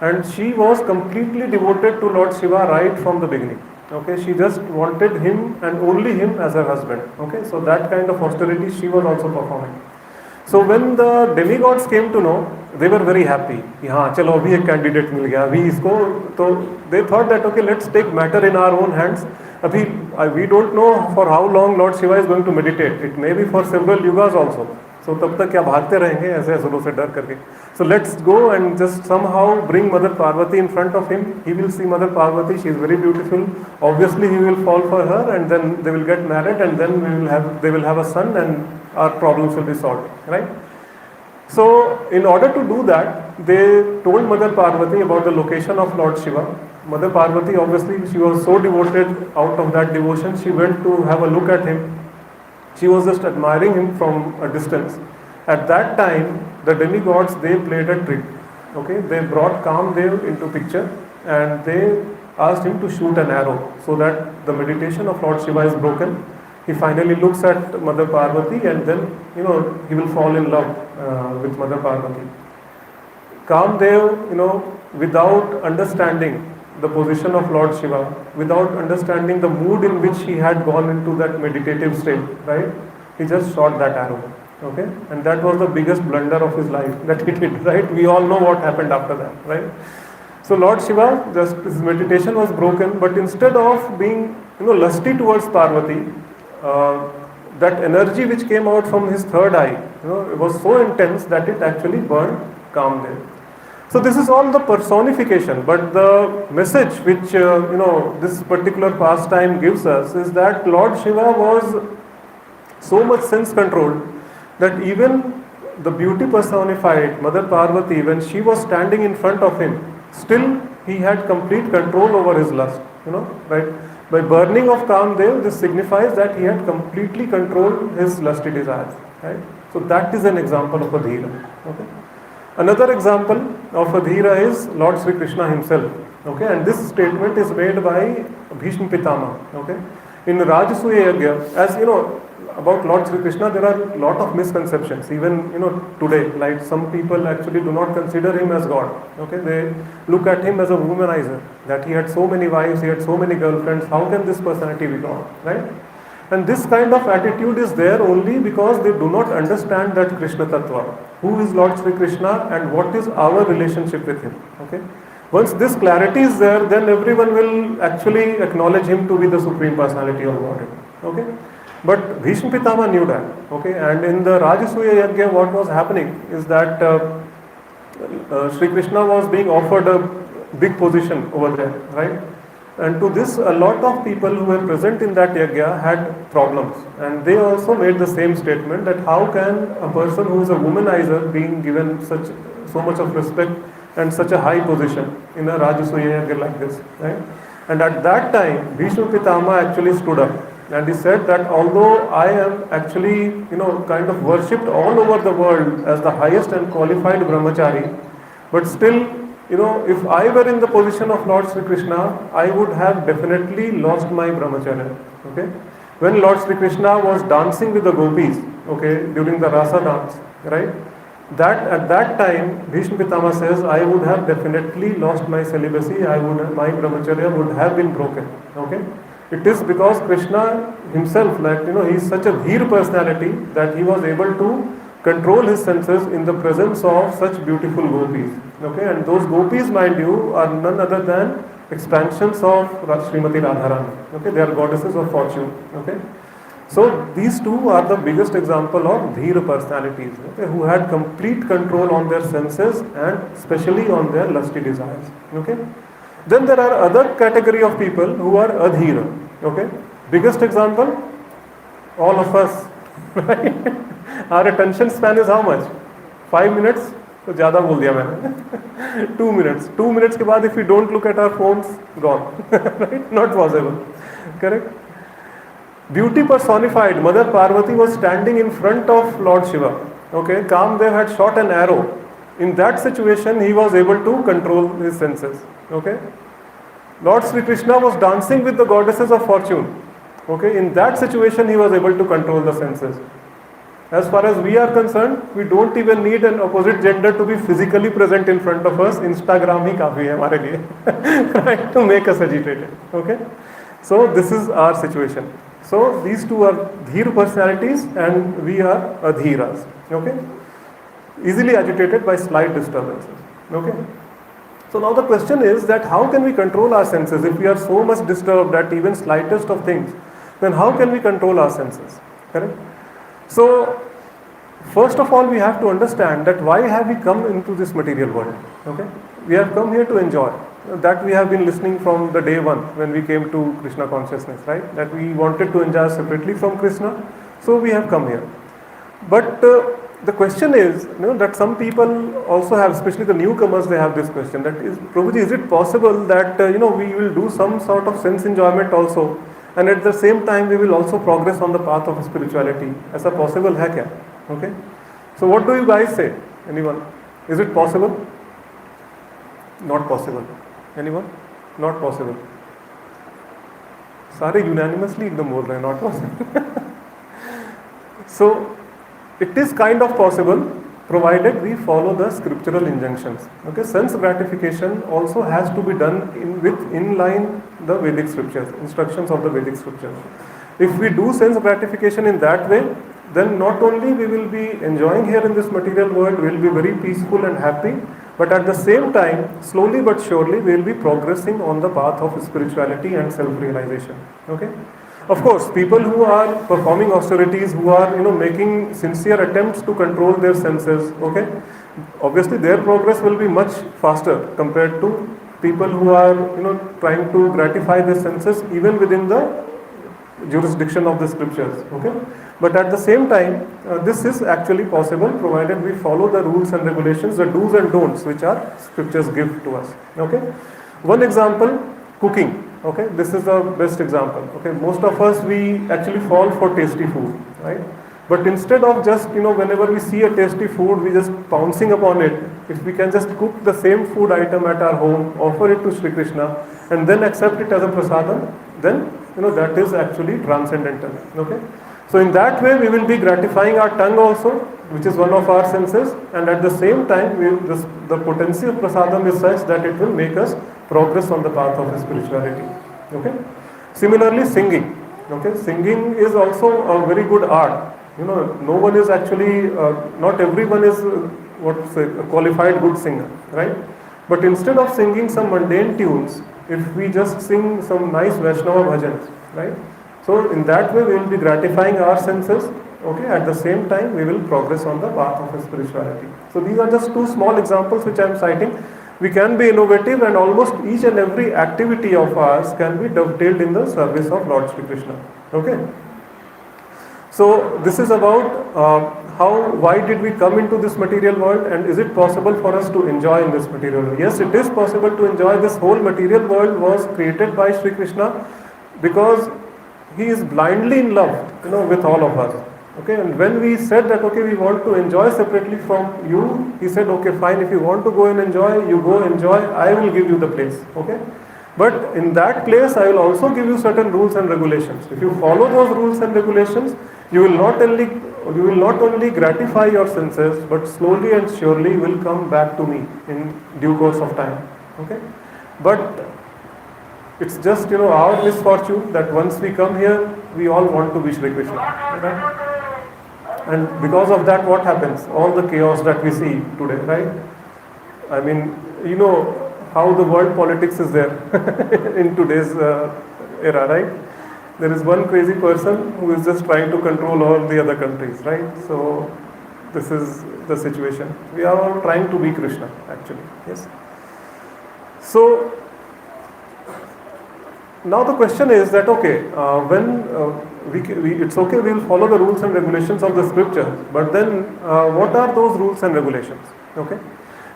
and she was completely devoted to Lord Shiva right from the beginning. Okay, she just wanted him and only him as her husband. Okay, so that kind of austerity she was also performing. So when the demigods came to know, they were very happy. हाँ चलो अभी एक candidate मिल गया अभी इसको तो they thought that okay, let's take matter in our own hands. अभी we don't know for how long Lord Shiva is going to meditate. It may be for several yugas also. So तब तक क्या भागते रहेंगे ऐसे असुरों से डर करके. So let's go and just somehow bring Mother Parvati in front of him. He will see Mother Parvati. She is very beautiful. Obviously he will fall for her, and then they will get married, and then they will have a son, and our problems will be solved. Right? So in order to do that, they told Mother Parvati about the location of Lord Shiva. Mother Parvati, obviously, she was so devoted. Out of that devotion, she went to have a look at him. She was just admiring him from a distance. At that time, the demigods, they played a trick. Okay, they brought Kamdev into picture and they asked him to shoot an arrow so that the meditation of Lord Shiva is broken. He finally looks at Mother Parvati and then, he will fall in love with Mother Parvati. Kamdev, without understanding the position of Lord Shiva, without understanding the mood in which he had gone into that meditative state, right? He just shot that arrow, okay? And that was the biggest blunder of his life that he did, right? We all know what happened after that, right? So Lord Shiva, his meditation was broken, but instead of being, lusty towards Parvati, that energy which came out from his third eye, it was so intense that it actually burned Kamdev. So this is all the personification, but the message which this particular pastime gives us is that Lord Shiva was so much sense controlled that even the beauty personified, Mother Parvati, when she was standing in front of him, still he had complete control over his lust, right? By burning of Kamdev, this signifies that he had completely controlled his lusty desires, right? So that is an example of a Dhira, okay? Another example of a Dhira is Lord Sri Krishna himself. Okay, and this statement is made by Bhishma Pitama. Okay, in Rajasuya Yagya, as about Lord Sri Krishna, there are a lot of misconceptions. Even today, like some people actually do not consider him as God. Okay, they look at him as a womanizer. That he had so many wives, he had so many girlfriends. How can this personality be God? Right? And this kind of attitude is there only because they do not understand that Krishna Tattva. Who is Lord Sri Krishna and what is our relationship with him? Okay. Once this clarity is there, then everyone will actually acknowledge him to be the Supreme Personality of Godhead. Okay. But Bhishma Pitama knew that. Okay. And in the Rajasuya Yagya, what was happening is that Sri Krishna was being offered a big position over there, right? And to this, a lot of people who were present in that yagya had problems. And they also made the same statement that how can a person who is a womanizer being given so much of respect and such a high position in a Rajasuya yagya like this, right? And at that time, Bhishma Pitama actually stood up and he said that although I am actually, kind of worshipped all over the world as the highest and qualified brahmachari, but still, if I were in the position of Lord Sri Krishna, I would have definitely lost my brahmacharya. Okay, when Lord Sri Krishna was dancing with the gopis, okay, during the rasa dance, right? That at that time, Bhishma Pitama says, I would have definitely lost my celibacy. My brahmacharya would have been broken. Okay, it is because Krishna himself, he is such a dheer personality that he was able to control his senses in the presence of such beautiful gopis. Okay, and those gopis, mind you, are none other than expansions of Srimati Radharani. Okay, they are goddesses of fortune. Okay. So these two are the biggest example of dheer personalities, okay, who had complete control on their senses and especially on their lusty desires. Okay. Then there are other category of people who are adhira. Okay. Biggest example, all of us. Right? Our attention span is how much? 5 minutes? तो ज़्यादा बोल दिया मैंने. 2 minutes. 2 minutes के बाद if we don't look at our phones, gone. Right? Not possible. Correct? Beauty personified, Mother Parvati was standing in front of Lord Shiva. Okay, Kamdev had shot an arrow. In that situation, he was able to control his senses. Okay, Lord Sri Krishna was dancing with the goddesses of fortune. Okay, in that situation, he was able to control the senses. As far as we are concerned, we don't even need an opposite gender to be physically present in front of us. Instagram ही काफी है हमारे लिए, right, to make us agitated. Okay, so this is our situation. So these two are dheer personalities and we are adhiras. Okay, easily agitated by slight disturbances. Okay, so now the question is that how can we control our senses if we are so much disturbed at even slightest of things? Then how can we control our senses? Correct. So first of all, we have to understand that why have we come into this material world? Okay, we have come here to enjoy. That we have been listening from the day one when we came to Krishna consciousness, right? That we wanted to enjoy separately from Krishna, so we have come here. But the question is, that some people also have, especially the newcomers, they have this question: that is, Prabhuji, is it possible that we will do some sort of sense enjoyment also, and at the same time we will also progress on the path of spirituality? Aisa possible hai kya? Okay. So what do you guys say? Anyone? Is it possible? Not possible. Anyone? Not possible. सारे unanimously एकदम बोल रहे हैं not possible. So it is kind of possible provided we follow the scriptural injunctions. Okay, sense gratification also has to be done in line the Vedic scriptures, instructions of the Vedic scriptures. If we do sense gratification in that way, then not only we will be enjoying here in this material world, we will be very peaceful and happy, but at the same time, slowly but surely, we will be progressing on the path of spirituality and self-realization. Okay? Of course, people who are performing austerities, who are making sincere attempts to control their senses, okay, obviously their progress will be much faster compared to people who are trying to gratify their senses even within the jurisdiction of the scriptures. Okay, but at the same time, this is actually possible provided we follow the rules and regulations, the do's and don'ts which our scriptures give to us. Okay, one example, cooking. Okay, this is the best example. Okay, most of us, we actually fall for tasty food, right? But instead of just whenever we see a tasty food, we just pouncing upon it. If we can just cook the same food item at our home, offer it to Sri Krishna, and then accept it as a prasadam, then that is actually transcendental. Okay, so in that way we will be gratifying our tongue also, which is one of our senses, and at the same time the potency of prasadam is such that it will make us progress on the path of spirituality. Okay, similarly singing. Okay, singing is also a very good art. No one is actually not everyone is a qualified good singer, right? But instead of singing some mundane tunes, if we just sing some nice Vaishnava bhajans, right? So in that way we will be gratifying our senses. Okay, at the same time we will progress on the path of spirituality. So these are just two small examples which I am citing. We can be innovative, and almost each and every activity of ours can be dovetailed in the service of Lord Sri Krishna. Okay. So this is about why did we come into this material world, and is it possible for us to enjoy in this material world? Yes, it is possible to enjoy. This whole material world was created by Sri Krishna because he is blindly in love, with all of us. Okay, and when we said that, okay, we want to enjoy separately from you, he said, okay, fine, if you want to go and enjoy, you go enjoy, I will give you the place. Okay, but in that place, I will also give you certain rules and regulations. If you follow those rules and regulations, you will not only gratify your senses, but slowly and surely will come back to me in due course of time. Okay, but it's just our misfortune that once we come here, we all want to be Shri Krishna. Right? And because of that, what happens? All the chaos that we see today, right? I mean, how the world politics is there in today's era, right? There is one crazy person who is just trying to control all the other countries, right? So this is the situation. We are all trying to be Krishna, actually. Yes. So now the question is that, okay, when it's okay, we will follow the rules and regulations of the scripture, but then what are those rules and regulations? Okay,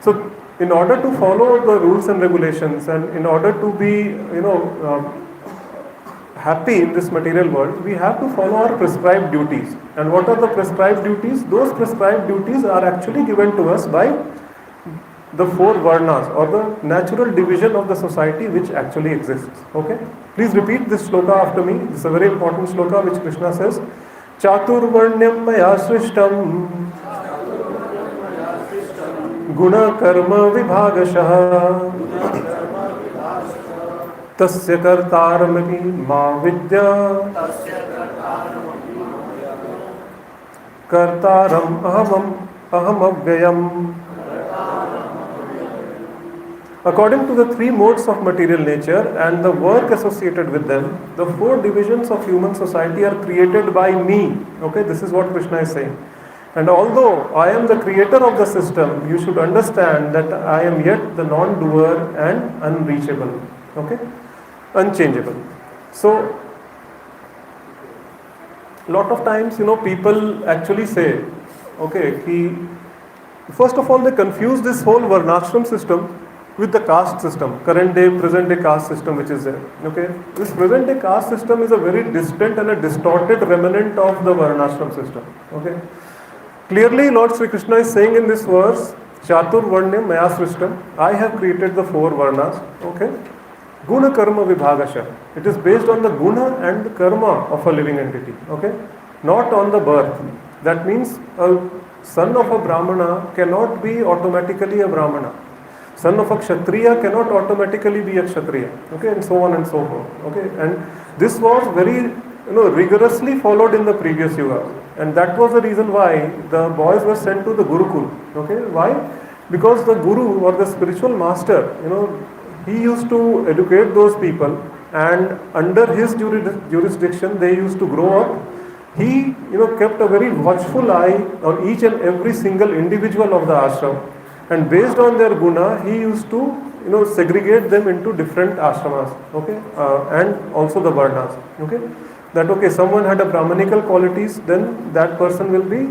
so in order to follow the rules and regulations, and in order to be happy in this material world, we have to follow our prescribed duties. And what are the prescribed duties? Those prescribed duties are actually given to us by the four varnas, or the natural division of the society which actually exists. Okay, please repeat this shloka after me. This is a very important shloka which Krishna says: Chaturvarnyam maya srishtam guna karma vibhagashah tasya kartaramaki ma vidya kartaram aham avyayam. According to the three modes of material nature and the work associated with them, the four divisions of human society are created by me. Okay, this is what Krishna is saying. And although I am the creator of the system, you should understand that I am yet the non-doer and unreachable. Okay, unchangeable. So, lot of times, people actually say, okay, first of all, they confuse this whole varnashram system with the caste system, present day caste system which is there. Okay, this present day caste system is a very distant and a distorted remnant of the varnashram system. Okay, clearly Lord Sri Krishna is saying in this verse, Chatur Varnyam Maya Srishtam, I have created the four varnas. Okay, Guna Karma Vibhagasha. It is based on the guna and the karma of a living entity. Okay, not on the birth. That means a son of a Brahmana cannot be automatically a Brahmana. Son of a Kshatriya cannot automatically be a Kshatriya. Okay, and so on and so forth. Okay, and this was very rigorously followed in the previous yuga, and that was the reason why the boys were sent to the Gurukul. Okay, why? Because the Guru or the spiritual master, he used to educate those people, and under his jurisdiction they used to grow up. He kept a very watchful eye on each and every single individual of the ashram. And based on their guna, he used to segregate them into different ashramas, okay, and also the varnas. Okay, that someone had a brahmanical qualities, then that person will be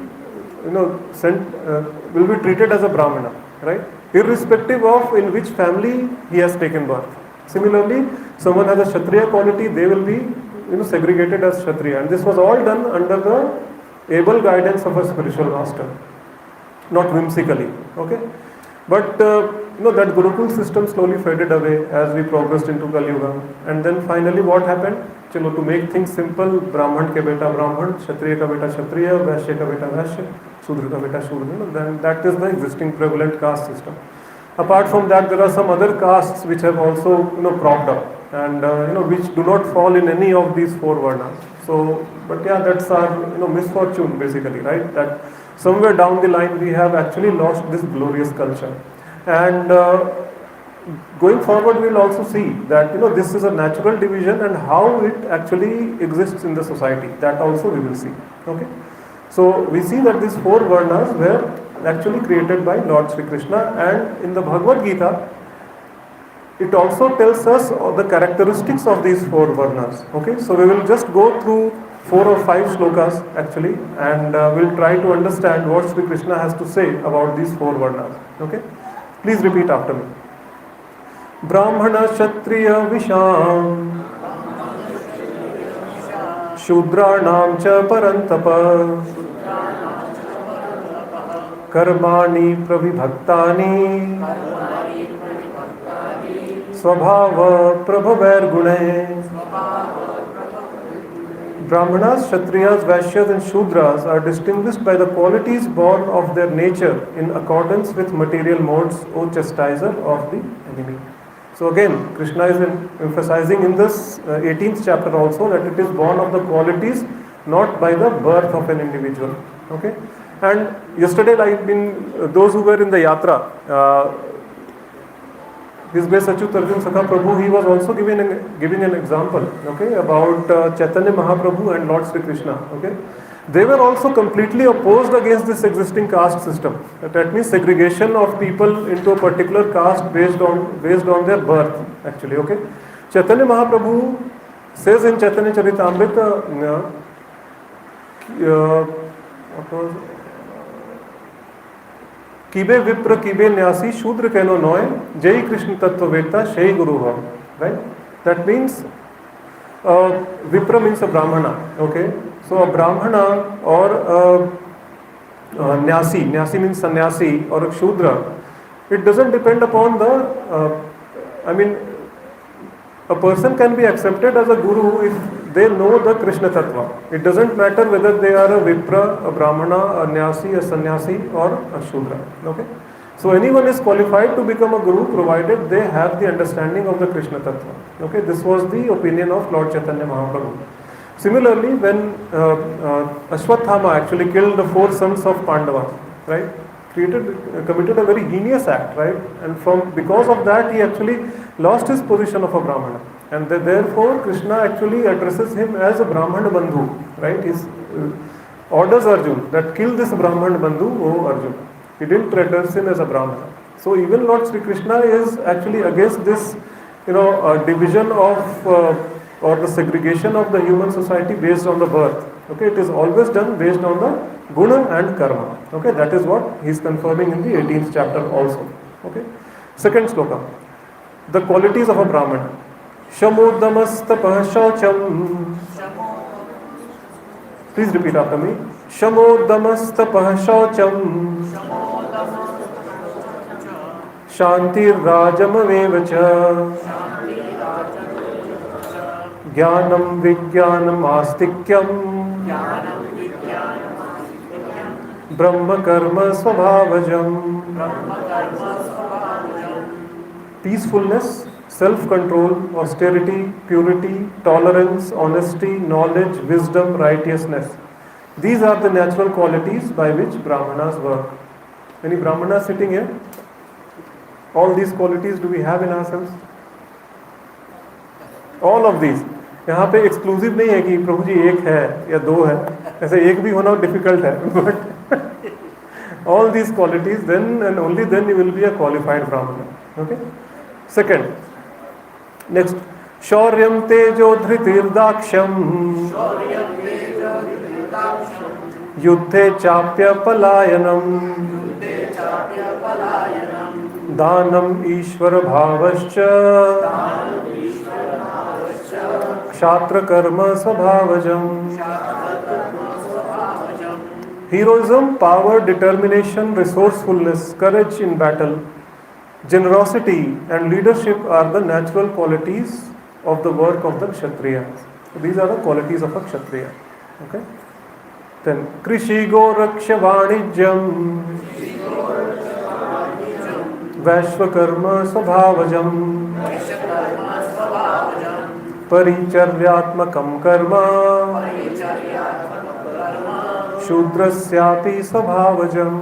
will be treated as a brahmana, right? Irrespective of in which family he has taken birth. Similarly, someone has a kshatriya quality, they will be segregated as kshatriya, and this was all done under the able guidance of a spiritual master, not whimsically. Okay, but that Gurukul system slowly faded away as we progressed into Kali Yuga, and then finally what happened? To make things simple, Brahman ke beta Brahman, Kshatriya ka beta Kshatriya, Vaishya ka beta Vaishya, Shudra ka beta Shudra. Then that is the existing prevalent caste system. Apart from that, there are some other castes which have also cropped up, and which do not fall in any of these four varnas. So, but yeah, that's our misfortune basically, right? That somewhere down the line we have actually lost this glorious culture, and going forward we will also see that this is a natural division and how it actually exists in the society. That also we will see. Okay, so we see that these four varnas were actually created by Lord Sri Krishna, and in the Bhagavad Gita it also tells us the characteristics of these four varnas. Okay, so we will just go through 4 or 5 shlokas actually, and we'll try to understand what Sri Krishna has to say about these four varnas. Okay, please repeat after me. Brahmana Kshatriya Visham शूद्राणां च परन्तप कर्माणि प्रविभक्तानि स्वभाव प्रभवैर्गुणैः. Brahmanas, Kshatriyas, Vaishyas and Shudras are distinguished by the qualities born of their nature in accordance with material modes, O chastiser of the enemy. So again, Krishna is emphasizing in this 18th chapter also that it is born of the qualities, not by the birth of an individual. Okay? And yesterday, those who were in the yatra, His Grace Achyut Arjun Sakha Prabhu, he was also giving an example, okay, about Chaitanya Mahaprabhu and Lord Sri Krishna. Okay, they were also completely opposed against this existing caste system. That means segregation of people into a particular caste based on their birth. Actually, okay, Chaitanya Mahaprabhu says in Chaitanya Charitamrita, Kibe Vipra Kibe Nyasi Shudra Keno Noy Jai Krishna Tattva Veta Shai Guru Ho. Right? That means Vipra means a Brahmana. Okay? So a Brahmana or a Nyasi. Nyasi means sannyasi or a Shudra. It doesn't depend upon a person can be accepted as a Guru if they know the Krishna Tattva. It doesn't matter whether they are a Vipra, a Brahmana, a Nyasi, a Sannyasi or a Shudra. Okay? So anyone is qualified to become a Guru provided they have the understanding of the Krishna Tattva. Okay? This was the opinion of Lord Chaitanya Mahaprabhu. Similarly, when Ashwatthama actually killed the 4 sons of Pandavas, right? Committed a very heinous act, right? And because of that, he actually lost his position of a Brahmana. And therefore, Krishna actually addresses him as a Brahmana Bandhu, right? He orders Arjun that kill this Brahmana Bandhu, O Arjun. He didn't address him as a Brahmana. So even Lord Sri Krishna is actually against this, division of or the segregation of the human society based on the birth. Okay, it is always done based on the guna and karma. Okay, that is what he is confirming in the 18th chapter also. Okay, second sloka, the qualities of a Brahmana. Shamodamastapah shaucham. Please repeat after me. Shamodamastapah shaucham. Shantir rajamavevacha. Jnanam vijnanam astikyam. Brahma karma svabhavajam. Peacefulness, self-control, austerity, purity, tolerance, honesty, knowledge, wisdom, righteousness. These are the natural qualities by which Brahmanas work. Any Brahmanas sitting here? All these qualities do we have in ourselves? All of these. यहाँ पे exclusive नहीं है कि प्रभु जी एक है या 2 है, ऐसे एक भी होना डिफिकल्ट है, but all these qualities, then and only then you will be a qualified Brahmana. Okay? Second, next, Shauryam Tejo Dhritirdakshyam Yuddhe Chapya Palayanam Dhanam Ishvara Bhavascha Kshatra Karma Svabhavajam. Heroism, power, determination, resourcefulness, courage in battle, generosity and leadership are the natural qualities of the work of the Kshatriya. So these are the qualities of a Kshatriya. Okay? Then Krishi Goraksha Vanijyam Vaishvakarma Svabhavajam Paricharyatmakam Karma Shudrasyapi Svabhavajam.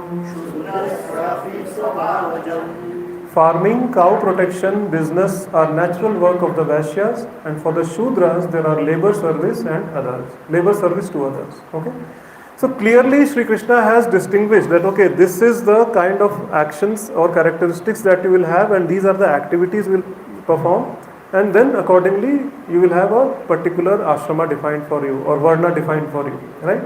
Farming, cow protection, business are natural work of the Vaishyas, and for the Shudras there are labor service and others. Labor service to others. Okay? So clearly Sri Krishna has distinguished that, okay, this is the kind of actions or characteristics that you will have, and these are the activities you will perform, and then accordingly you will have a particular ashrama defined for you or varna defined for you. Right?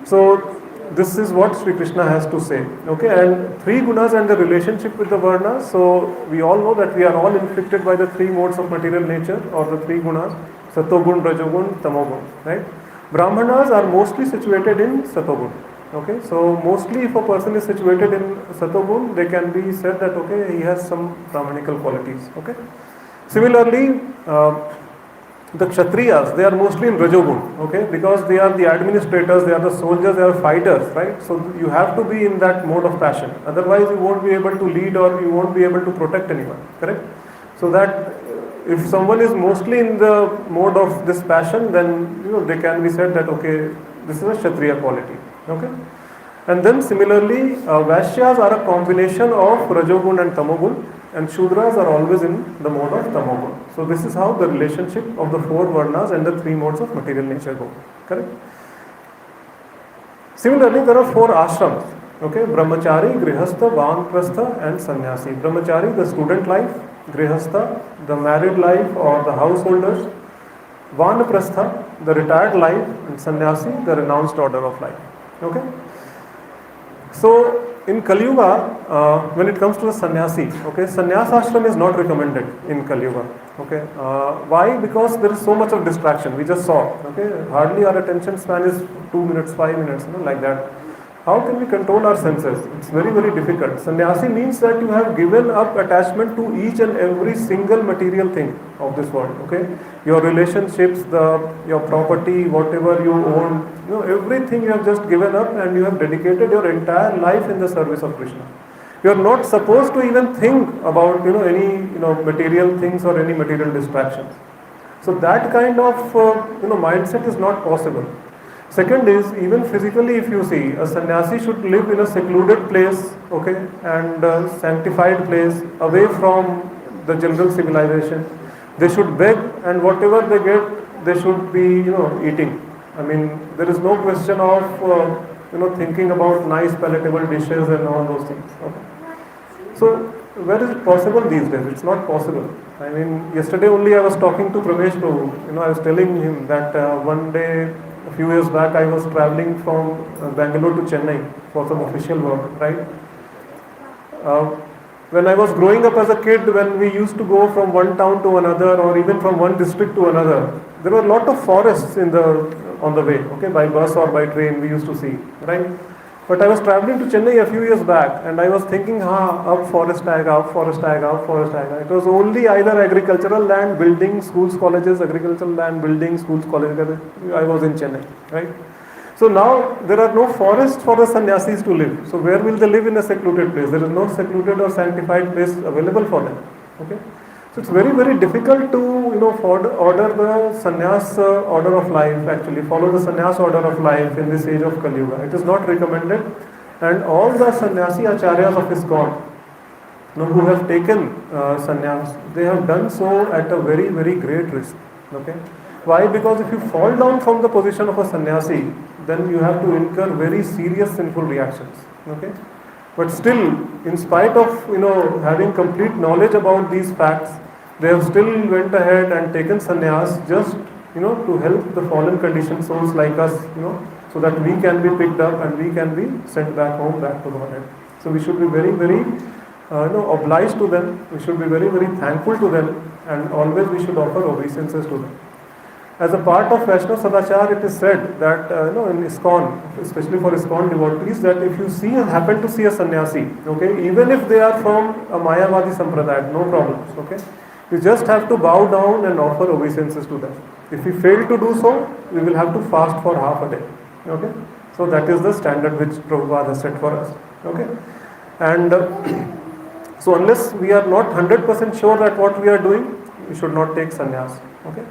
So this is what Sri Krishna has to say. Okay, and 3 gunas and the relationship with the varna. So we all know that we are all inflicted by the 3 modes of material nature or the 3 gunas, Satogun, Rajogun, Tamogun. Right? Brahmanas are mostly situated in Satogun. Okay, so mostly if a person is situated in Satogun, they can be said that okay, he has some Brahmanical qualities. Okay. Similarly, the Kshatriyas, they are mostly in Rajogun, okay, because they are the administrators, they are the soldiers, they are fighters, right? So you have to be in that mode of passion. Otherwise, you won't be able to lead or you won't be able to protect anyone, correct? So that if someone is mostly in the mode of this passion, then they can be said that okay, this is a Kshatriya quality, okay. And then similarly, Vaishyas are a combination of Rajogun and Tamogun, and Shudras are always in the mode of Tamogun. So this is how the relationship of the four Varnas and the three modes of material nature go. Correct? Similarly, there are four ashrams. Okay, Brahmachari, Grihastha, Vanaprastha and Sannyasi. Brahmachari, the student life. Grihastha, the married life or the householders. Vanaprastha, the retired life. And Sannyasi, the renounced order of life. Okay? So, in Kali Yuga, when it comes to the sannyasi, okay, sannyas ashram is not recommended in Kali Yuga. Okay, why? Because there is so much of distraction. We just saw. Okay, hardly our attention span is 2 minutes, 5 minutes, like that. How can we control our senses? It's very, very difficult. Sannyasi means that you have given up attachment to each and every single material thing of this world. Okay, your relationships, your property, whatever you own, everything you have just given up and you have dedicated your entire life in the service of Krishna. You are not supposed to even think about any material things or any material distractions. So that kind of mindset is not possible. Second is, even physically, if you see, a sannyasi should live in a secluded place, okay, and a sanctified place, away from the general civilization. They should beg, and whatever they get, they should be, eating. I mean, there is no question of, thinking about nice palatable dishes and all those things. Okay. So, where is it possible these days? It's not possible. I mean, yesterday only I was talking to Pramesh Prabhu. I was telling him that one day, a few years back, I was traveling from Bangalore to Chennai for some official work, right? When I was growing up as a kid, when we used to go from one town to another or even from one district to another, there were a lot of forests on the way, okay, by bus or by train we used to see, right? But I was traveling to Chennai a few years back and I was thinking, up forest aega, up forest aega, up forest aega. It was only either agricultural land, buildings, schools, colleges, agricultural land, buildings, schools, colleges. I was in Chennai, right? So now there are no forests for the sannyasis to live. So where will they live in a secluded place? There is no secluded or sanctified place available for them. Okay? So it's very, very difficult to order the sannyas order of life, actually follow the sannyas order of life in this age of Kali Yuga. It is not recommended, and all the sannyasi acharyas of ISKCON who have taken sannyas, they have done so at a very, very great risk. Okay? Why? Because if you fall down from the position of a sannyasi, then you have to incur very serious sinful reactions. Okay? But still, in spite of having complete knowledge about these facts, they have still went ahead and taken sannyas just to help the fallen conditioned souls like us, so that we can be picked up and we can be sent back home, back to Godhead. So we should be very, very obliged to them. We should be very, very thankful to them, and always we should offer obeisances to them. As a part of Vaishnava Sadachar, it is said that in ISKCON, especially for ISKCON devotees, that if you happen to see a sannyasi, okay, even if they are from a Mayavadi Sampradaya, no problems, okay, you just have to bow down and offer obeisances to them. If we fail to do so, we will have to fast for half a day, okay. So that is the standard which Prabhupada has set for us, okay. And so unless we are not 100% sure that what we are doing, we should not take sannyas, okay.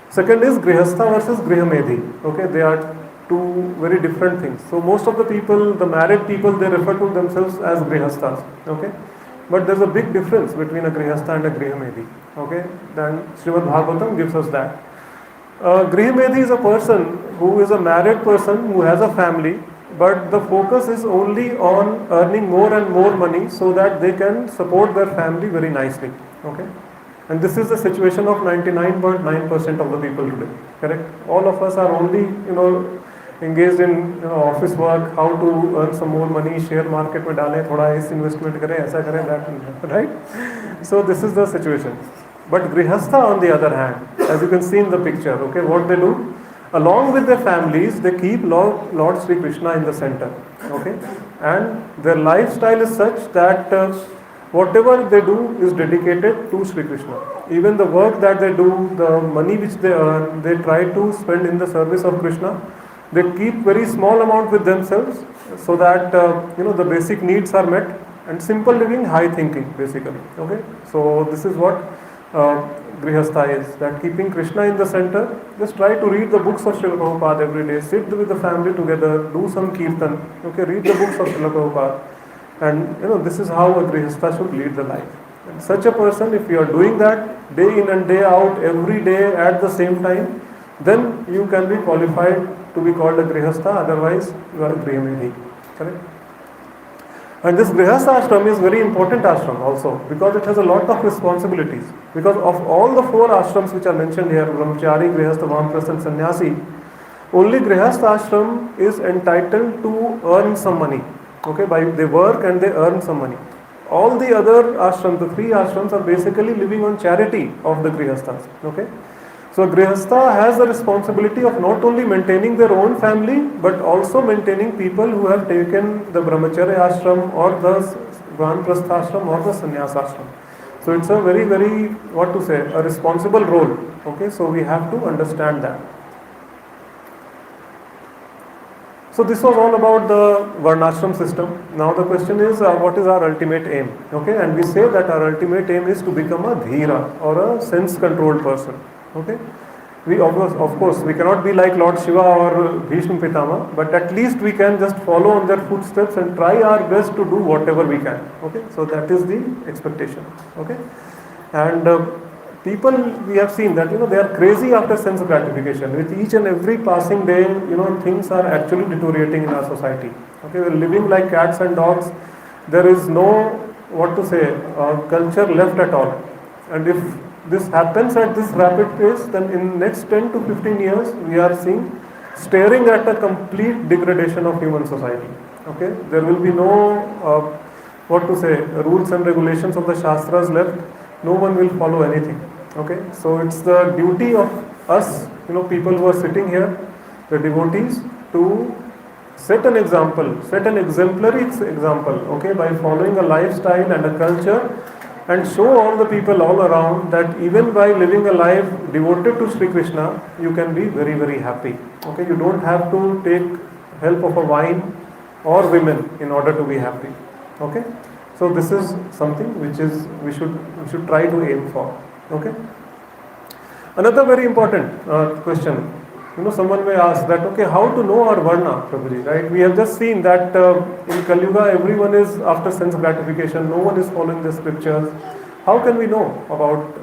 Second is Grihastha versus Grihamedhi. Okay, they are two very different things. So most of the people, the married people, they refer to themselves as Grihasthas. Okay, but there's a big difference between a Grihastha and a Grihamedhi. Okay, then Śrīmad-Bhāgavatam gives us that. Grihamedhi is a person who is a married person who has a family, but the focus is only on earning more and more money so that they can support their family very nicely. Okay. And this is the situation of 99.9% of the people today, correct? All of us are only, engaged in office work, how to earn some more money, share market में डालें, थोड़ा इस investment करें, ऐसा करें, that, right? So this is the situation. But Grihastha, on the other hand, as you can see in the picture, okay, what they do, Along with their families, they keep Lord Sri Krishna in the center. Okay, and their lifestyle is such that whatever they do is dedicated to Sri Krishna. Even the work that they do, the money which they earn, they try to spend in the service of Krishna. They keep very small amount with themselves so that the basic needs are met, and simple living, high thinking, basically. Okay, so this is what Grihastha is, that keeping Krishna in the center. Just try to read the books of Srila Prabhupada every day, sit with the family together, do some kirtan, okay, read the books of Srila Prabhupada, and this is how a Grihastha should lead the life. And such a person, if you are doing that day in and day out, every day at the same time, then you can be qualified to be called a Grihastha, otherwise you are a Grihimedhi. Correct? And this Grihastha ashram is very important ashram also, because it has a lot of responsibilities. Because of all the 4 ashrams which are mentioned here, Brahmachari, Grihastha, Vanaprastha and Sannyasi, only Grihastha ashram is entitled to earn some money. Okay, they work and they earn some money. All the other ashrams, the 3 ashrams, are basically living on charity of the Grihasthas. Okay, so Grihastha has the responsibility of not only maintaining their own family, but also maintaining people who have taken the Brahmacharya ashram or the Vanaprastha ashram or the Sannyas ashram. So it's a very, very, a responsible role. Okay, so we have to understand that. So this was all about the Varnashram system. Now the question is, what is our ultimate aim? Okay, and we say that our ultimate aim is to become a Dhira, or a sense-controlled person. Okay, we of course we cannot be like Lord Shiva or Bhishma Pitama, but at least we can just follow on their footsteps and try our best to do whatever we can. Okay, so that is the expectation. Okay, and people, we have seen that they are crazy after sense gratification. With each and every passing day, things are actually deteriorating in our society. Okay, we're living like cats and dogs. There is no culture left at all. And if this happens at this rapid pace, then in next 10 to 15 years, we are staring at a complete degradation of human society. Okay, there will be no rules and regulations of the Shastras left. No one will follow anything. Okay, so it's the duty of us, people who are sitting here, the devotees, to set an example, set an exemplary example, okay, by following a lifestyle and a culture, and show all the people all around that even by living a life devoted to Sri Krishna, you can be very, very happy. Okay, you don't have to take help of a wine or women in order to be happy. Okay, so this is something which is we should try to aim for. Okay. Another very important question. Someone may ask that, okay, how to know our Varna, Prabhuji, right? We have just seen that in Kali Yuga, everyone is after sense gratification, no one is following the scriptures. How can we know about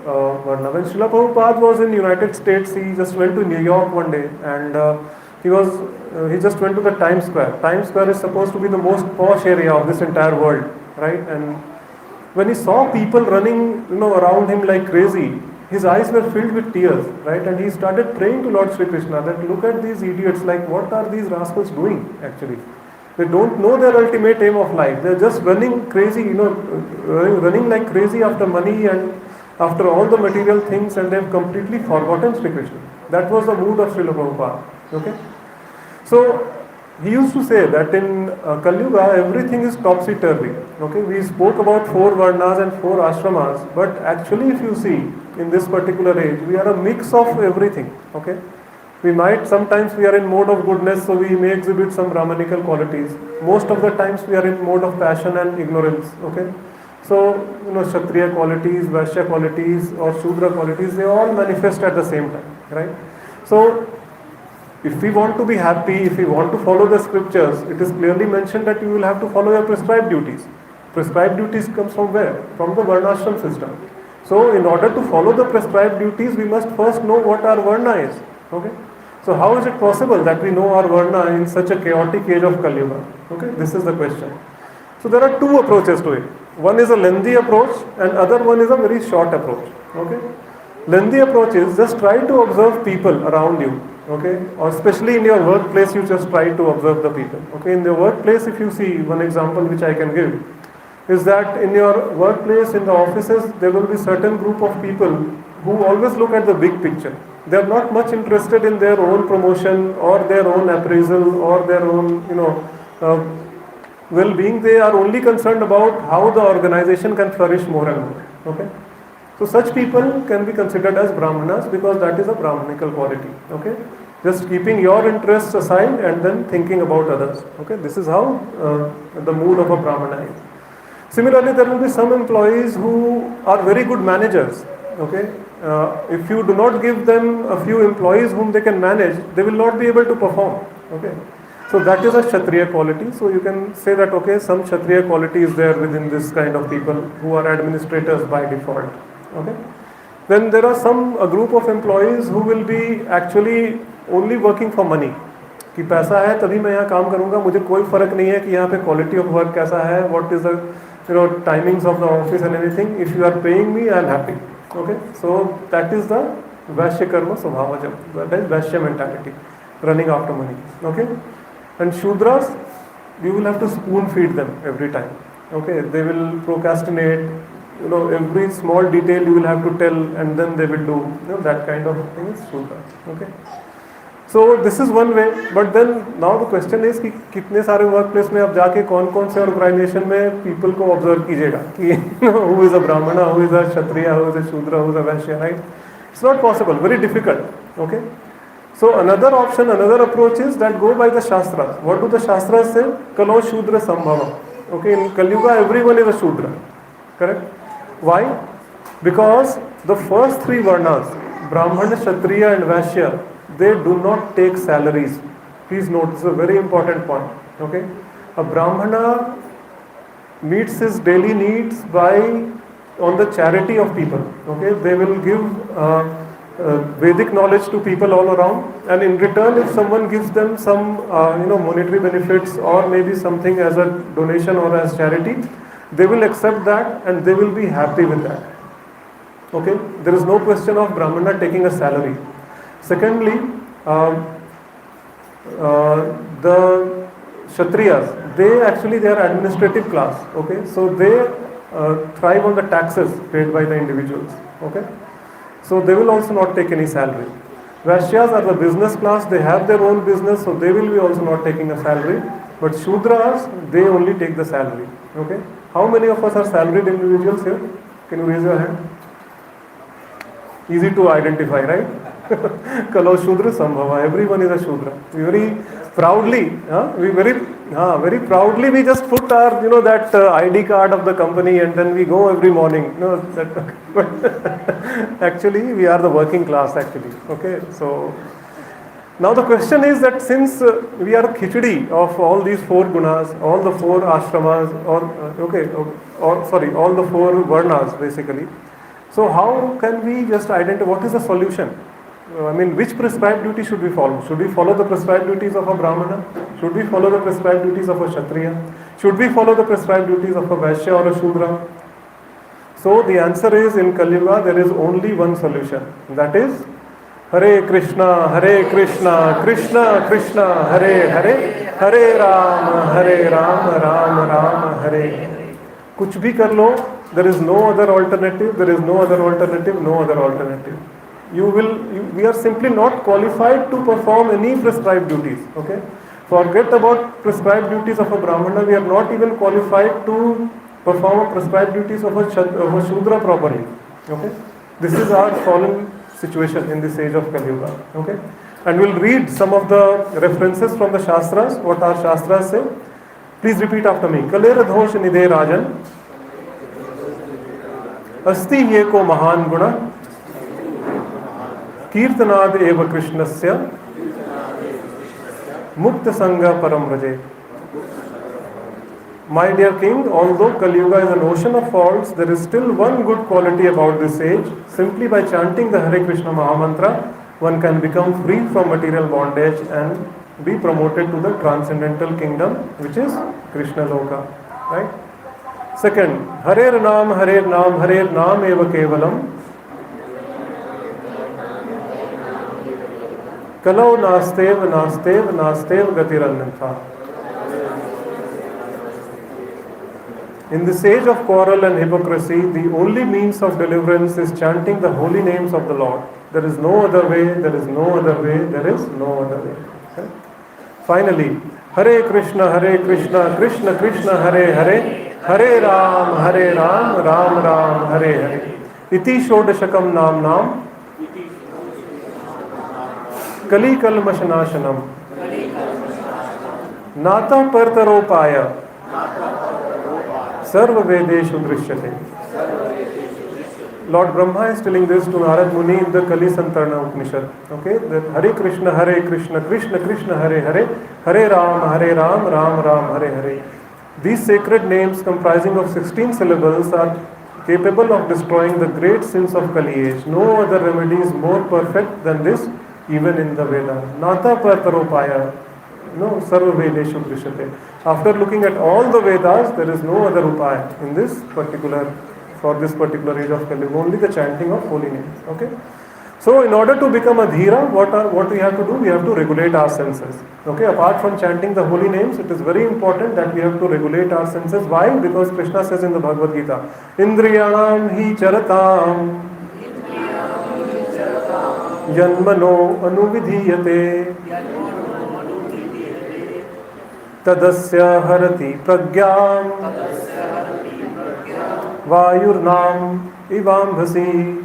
Varna? When Srila Prabhupada was in United States, he just went to New York one day, and he just went to the Times Square. Times Square is supposed to be the most posh area of this entire world, right? And when he saw people running, around him like crazy, his eyes were filled with tears, right? And he started praying to Lord Sri Krishna that, look at these idiots, like what are these rascals doing actually? They don't know their ultimate aim of life. They're just running crazy, running like crazy after money and after all the material things, and they've completely forgotten Sri Krishna. That was the mood of Srila Prabhupada. Okay? So he used to say that in Kali Yuga, everything is topsy-turvy. Okay, we spoke about 4 Varnas and 4 Ashramas, but actually if you see, in this particular age, we are a mix of everything. Okay, sometimes we are in mode of goodness, so we may exhibit some Brahmanical qualities. Most of the times we are in mode of passion and ignorance. Okay, so Kshatriya qualities, Vaishya qualities or Shudra qualities, they all manifest at the same time, right? So if we want to be happy, if we want to follow the scriptures, it is clearly mentioned that you will have to follow your prescribed duties. Prescribed duties comes from where? From the Varnashram system. So in order to follow the prescribed duties, we must first know what our Varna is. Okay? So how is it possible that we know our Varna in such a chaotic age of Kali Yuga? Okay? This is the question. So there are 2 approaches to it. One is a lengthy approach and other one is a very short approach. Okay? Lengthy approach is just try to observe people around you. Okay, or especially in your workplace, you just try to observe the people. Okay, in the workplace, if you see, one example which I can give is that in your workplace, in the offices, there will be certain group of people who always look at the big picture. they are not much interested in their own promotion or their own appraisal or their own, well-being. They are only concerned about how the organization can flourish more and more. Okay, so such people can be considered as brahmanas because that is a brahmanical quality. Okay, just keeping your interests aside and then thinking about others. Okay, this is how the mood of a brahmana is. Similarly, there will be some employees who are very good managers. Okay, if you do not give them a few employees whom they can manage, they will not be able to perform. Okay, so that is a Kshatriya quality. So you can say that, okay, some Kshatriya quality is there within this kind of people who are administrators by default. Okay, then there are a group of employees who will be actually only working for money. कि पैसा है तभी मैं यहाँ काम करूँगा, मुझे कोई फर्क नहीं है कि यहाँ पे quality of work कैसा है, what is the timings of the office and anything. If you are paying me, I am happy. Okay, so that is the Vaishya karma svabhavajam, that is Vaishya mentality, running after money. Okay, and Shudras, you will have to spoon feed them every time. Okay, they will procrastinate. Every small detail you will have to tell, and then they will do. That kind of thing is Shudra. Okay. So this is one way, but then now the question is कि कितने सारे work place में आप जाके कौन कौन से organisation में पीपल को ऑब्जर्व कीजिएगा कि who is a brahmana, who is a kshatriya, who is a shudra, who is a vaishya, right? It's not possible, very difficult. Okay. So another option, another approach is that go by the shastras. What do the shastras say? Kalo shudra sambhava. Okay, in Kali Yuga everyone is a shudra. Correct? Why? Because the first three varnas, Brahmana, Kshatriya and Vaishya, they do not take salaries. Please note, this is a very important point. Okay, a Brahmana meets his daily needs on the charity of people. Okay, they will give Vedic knowledge to people all around, and in return, if someone gives them some monetary benefits or maybe something as a donation or as charity, they will accept that and they will be happy with that. Okay, there is no question of Brahmana taking a salary. Secondly, the Kshatriyas, they are administrative class. Okay, so they thrive on the taxes paid by the individuals. Okay, so they will also not take any salary. Vaishyas are the business class, they have their own business, so they will be also not taking a salary. But Shudras, they only take the salary. Okay, how many of us are salaried individuals here? Can you raise your hand? Easy to identify, right? Kalo Shudra Sambhava. Everyone is a Shudra. We very proudly, very proudly we just put our, that ID card of the company and then we go every morning. But actually we are the working class actually. Okay, so now the question is that since we are khichdi of all these four gunas, all the four ashramas, all the four varnas basically. So how can we just identify what is the solution? Which prescribed duty should we follow? Should we follow the prescribed duties of a Brahmana? Should we follow the prescribed duties of a Kshatriya? Should we follow the prescribed duties of a Vaishya or a Shudra? So the answer is, in Kali Yuga there is only one solution. That is Hare Krishna, Krishna Krishna, Hare Hare, Hare Rama, Rama Rama, Hare. Kuch bhi kar lo, there is no other alternative, there is no other alternative, no other alternative. We are simply not qualified to perform any prescribed duties. Okay, forget about prescribed duties of a Brahmana. We are not even qualified to perform prescribed duties of a Shudra properly. Okay, this is our fallen situation in this age of Kali Yuga. Okay, and we'll read some of the references from the Shastras. What our Shastras say? Please repeat after me. Kalera dhosh nidhe rajan asti yeko mahan guna कीर्तनाद एव कृष्णस्य मुक्त संगा परम रजे. My dear king, although Kali Yuga is an ocean of faults, there is still one good quality about this age. Simply by chanting the Hare Krishna Mahamantra, one can become free from material bondage and be promoted to the transcendental kingdom, which is Krishna Loka. Right? Second, Hare Naam, Hare Naam, Hare Naam eva kevalam. Kalau nastev, nastev, nastev gatirannantha. In this age of quarrel and hypocrisy, the only means of deliverance is chanting the holy names of the Lord. There is no other way, there is no other way, there is no other way. Okay? Finally, Hare Krishna, Krishna Krishna, Hare Hare, Hare Ram, Ram Ram, Hare Hare. Iti Shodashakam Nam Nam, Kali Kalmashanashanam, Nata Partaropaya, Sarva Vedeshu Drishyate. Lord Brahma is telling this to Narad Muni in the Kali Santarna Upanishad. Okay, that Hare Krishna, Krishna Krishna, Hare Hare, Hare Ram, Ram Ram, Hare Hare. These sacred names comprising of 16 syllables are capable of destroying the great sins of Kali age. No other remedy is more perfect than this, even in the Veda. Nata Partaropaya, no Sarva Vedeshu Drishyate. After looking at all the Vedas, there is no other upaya in this particular, for this particular age of Kali, only the chanting of holy names. Okay. So in order to become a dhira, what we have to do? We have to regulate our senses. Okay, apart from chanting the holy names, it is very important that we have to regulate our senses. Why? Because Krishna says in the Bhagavad Gita, Indriyanam hi charatam yanmano anuvidhiyate tadasya harati pragyam vayurnam ivambhasi.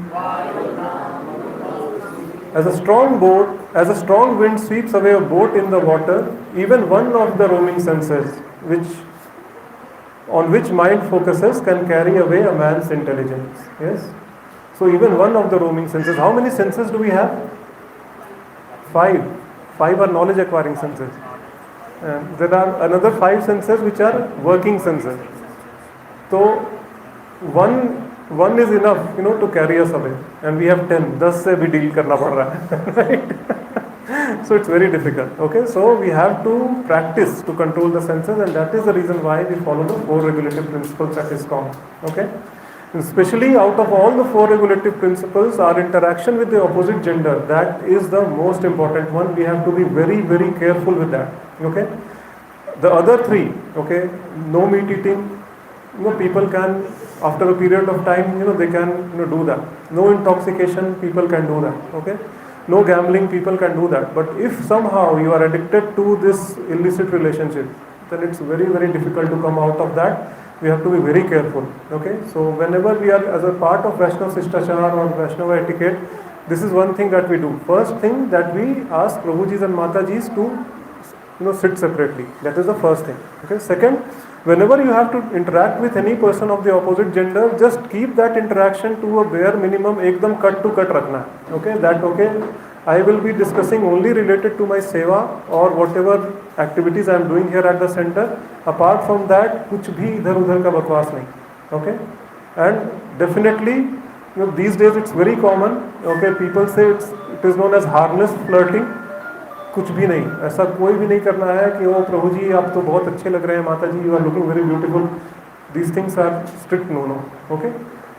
As a strong wind sweeps away a boat in the water, even one of the roaming senses, on which mind focuses, can carry away a man's intelligence. Yes. So even one of the roaming senses. How many senses do we have? 5. 5 are knowledge acquiring senses. And there are another 5 senses which are working senses. So one is enough, to carry us away, and we have 10. 10 se bhi deal karna pad raha hai, right? So it's very difficult. Okay, so we have to practice to control the senses, and that is the reason why we follow the 4 regulative principles at ISKCON. Okay, and especially out of all the 4 regulative principles, our interaction with the opposite gender, that is the most important one. We have to be very, very careful with that. Okay, the other 3, okay, no meat eating. People can, after a period of time, they can do that. No intoxication, people can do that. Okay, no gambling, people can do that. But if somehow you are addicted to this illicit relationship, then it's very, very difficult to come out of that. We have to be very careful. Okay, so whenever we are as a part of Vaishnava Sishtachar or Vaishnava etiquette, this is one thing that we do. First thing that we ask Prabhujis and Matajis to sit separately. That is the first thing. Okay, second, whenever you have to interact with any person of the opposite gender, just keep that interaction to a bare minimum. Ekdam cut to cut rakhna. Okay, I will be discussing only related to my seva or whatever activities I am doing here at the center. Apart from that, kuch bhi idhar udhar ka bakwas nahi. Okay, and definitely, these days it's very common. Okay, people say it is known as harmless flirting. कुछ भी नहीं, ऐसा कोई भी नहीं करना है कि ओ प्रभु जी आप तो बहुत अच्छे लग रहे हैं, माता जी you are looking very beautiful. These things are strict no. Okay,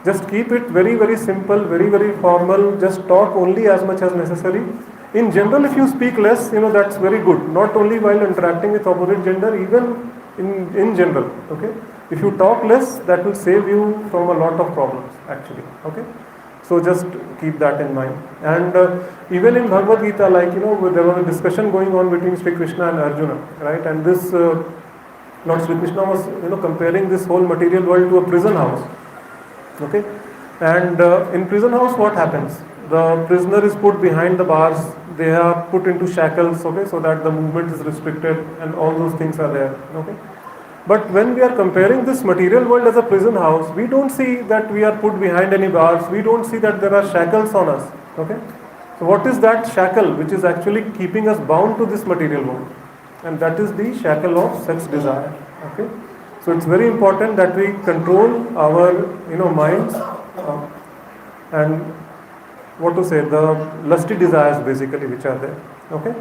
just keep it very, very simple, very, very formal. Just talk only as much as necessary. In general, if you speak less, that's very good. Not only while interacting with opposite gender, even in general. Okay, if you talk less, that will save you from a lot of problems actually. Okay. So just keep that in mind. And even in Bhagavad Gita, there was a discussion going on between Sri Krishna and Arjuna, right? And this Lord Sri Krishna was comparing this whole material world to a prison house. Okay, and in prison house, what happens? The prisoner is put behind the bars. They are put into shackles. Okay, so that the movement is restricted, and all those things are there. Okay. But when we are comparing this material world as a prison house, we don't see that we are put behind any bars. We don't see that there are shackles on us. Okay? So what is that shackle which is actually keeping us bound to this material world? And that is the shackle of sex desire. Okay? So it's very important that we control our minds and the lusty desires basically which are there. Okay?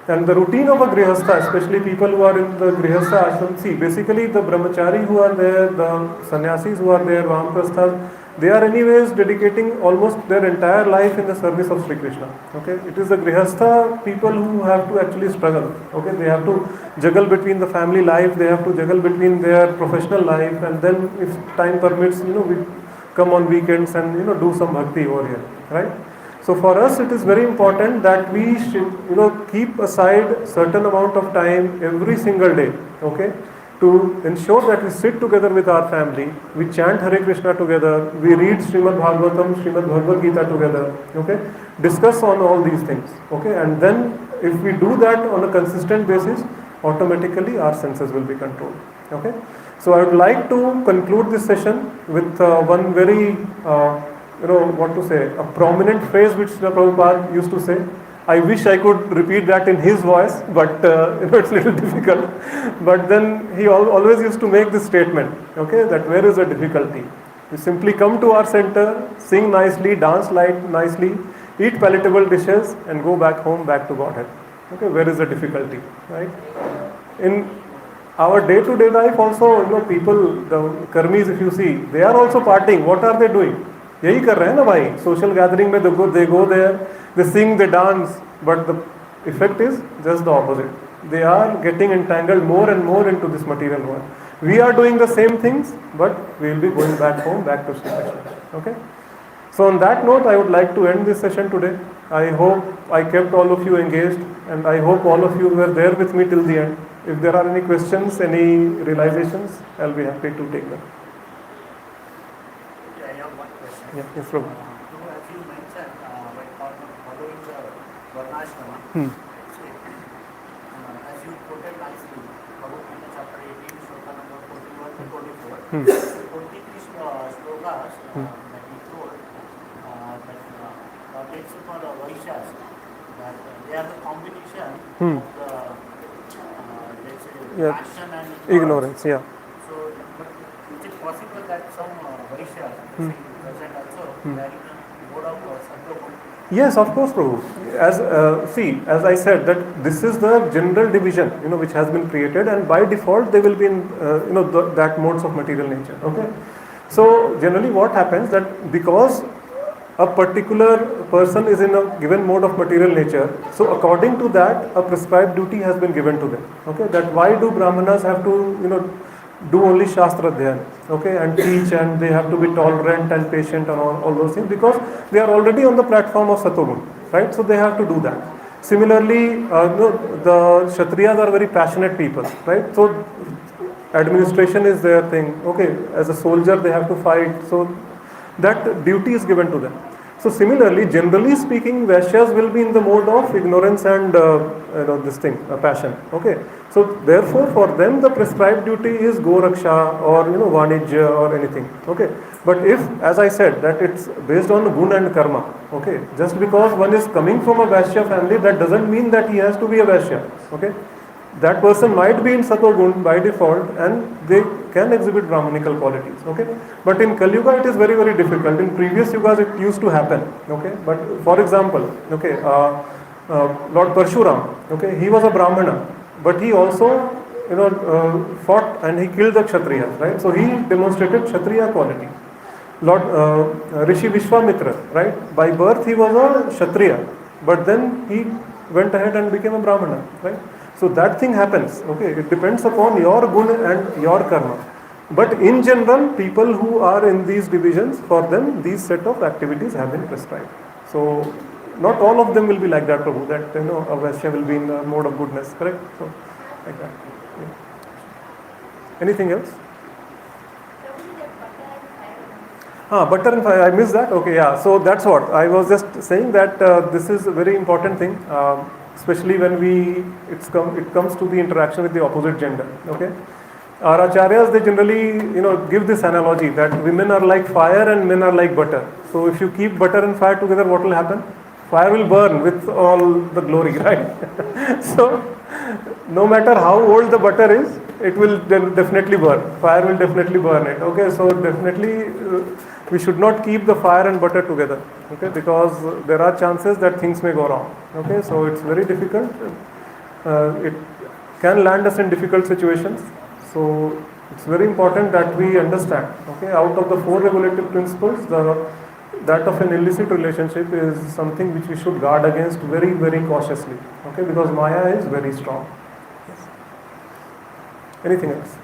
And the routine of a grihastha, especially people who are in the grihastha ashram, see, basically the brahmachari who are there, the sannyasis who are there, vanaprasthas, they are anyways dedicating almost their entire life in the service of Sri Krishna. Okay, it is the grihastha people who have to actually struggle. Okay, they have to juggle between the family life, they have to juggle between their professional life, and then if time permits, we come on weekends and do some bhakti over here, right? So for us it is very important that we should, keep aside certain amount of time every single day, okay, to ensure that we sit together with our family, we chant Hare Krishna together, we read Śrīmad-Bhāgavatam, Śrīmad-Bhagavad Gita together, okay, discuss on all these things, okay, and then if we do that on a consistent basis, automatically our senses will be controlled, okay. So I would like to conclude this session with one very, a prominent phrase which the Prabhupada used to say. I wish I could repeat that in his voice, but it's a little difficult. But then he always used to make this statement, okay, that where is the difficulty? We simply come to our center, sing nicely, dance nicely, eat palatable dishes, and go back home, back to Godhead. Okay, where is the difficulty, right? In our day-to-day life also, people, the karmis, if you see, they are also partying. What are they doing? यही कर रहे हैं ना भाई, social gathering में they go there, they sing, they dance, but the effect is just the opposite. They are getting entangled more and more into this material world. We are doing the same things, but we will be going back home, back to Sri Krishna. Okay? So on that note, I would like to end this session today. I hope I kept all of you engaged, and I hope all of you were there with me till the end. If there are any questions, any realizations, I'll be happy to take them. I have one question. Yeah, yes, Prabhu. As you mentioned, while following the Varnashrama, as you quoted nicely, Bhagavad Gita chapter 18, shloka number 41 to 44, 43 shlokas that he told, that takes for the Vaishyas, that they are the combination of the, let's say, passion and ignorance. Yeah. So, but is it possible that some Vaishyas, present also, they are in a mode of Sattva? Yes, of course, Prabhu. As I said, that this is the general division, which has been created, and by default they will be in, that modes of material nature. Okay. So generally, what happens that because a particular person is in a given mode of material nature, so according to that, a prescribed duty has been given to them. Okay. That why do Brahmanas have to, do only Shastra Dhyan, okay, and teach, and they have to be tolerant and patient and all those things, because they are already on the platform of Satogun, right? So they have to do that. Similarly, the Kshatriyas are very passionate people, right? So administration is their thing, okay, as a soldier they have to fight, so that duty is given to them. So similarly, generally speaking, Vaishyas will be in the mode of ignorance and passion. Okay. So therefore, for them the prescribed duty is Goraksha or Vanijya or anything. Okay. But if, as I said, that it's based on gun and karma. Okay. Just because one is coming from a Vaishya family, that doesn't mean that he has to be a Vaishya. Okay. That person might be in Satogun by default, and they can exhibit Brahmanical qualities, okay. But in Kali Yuga it is very, very difficult. In previous yugas it used to happen, okay. But for example, okay, Lord Parshuram, okay, he was a Brahmana, but he also, fought and he killed the Kshatriyas, right. So he demonstrated Kshatriya quality. Lord Rishi Vishwamitra, right, by birth he was a Kshatriya, but then he went ahead and became a Brahmana, right. So that thing happens, okay, it depends upon your guna and your karma. But in general, people who are in these divisions, for them, these set of activities have been prescribed. So not all of them will be like that, Prabhu, that, a Vaishya will be in the mode of goodness, correct? So, like that. Yeah. Anything else? Butter and fire, I missed that, okay, yeah. So that's what, I was just saying that this is a very important thing. Especially when it comes to the interaction with the opposite gender. Okay, our acharyas, they generally give this analogy that women are like fire and men are like butter. So if you keep butter and fire together, what will happen? Fire will burn with all the glory, right? So no matter how old the butter is, it will definitely burn. Fire will definitely burn it. Okay, so definitely we should not keep the fire and butter together. Okay, because there are chances that things may go wrong. Okay, so it's very difficult. It can land us in difficult situations. So it's very important that we understand. Okay, out of the 4 regulative principles, that of an illicit relationship is something which we should guard against very, very cautiously. Okay, because Maya is very strong. Yes. Anything else?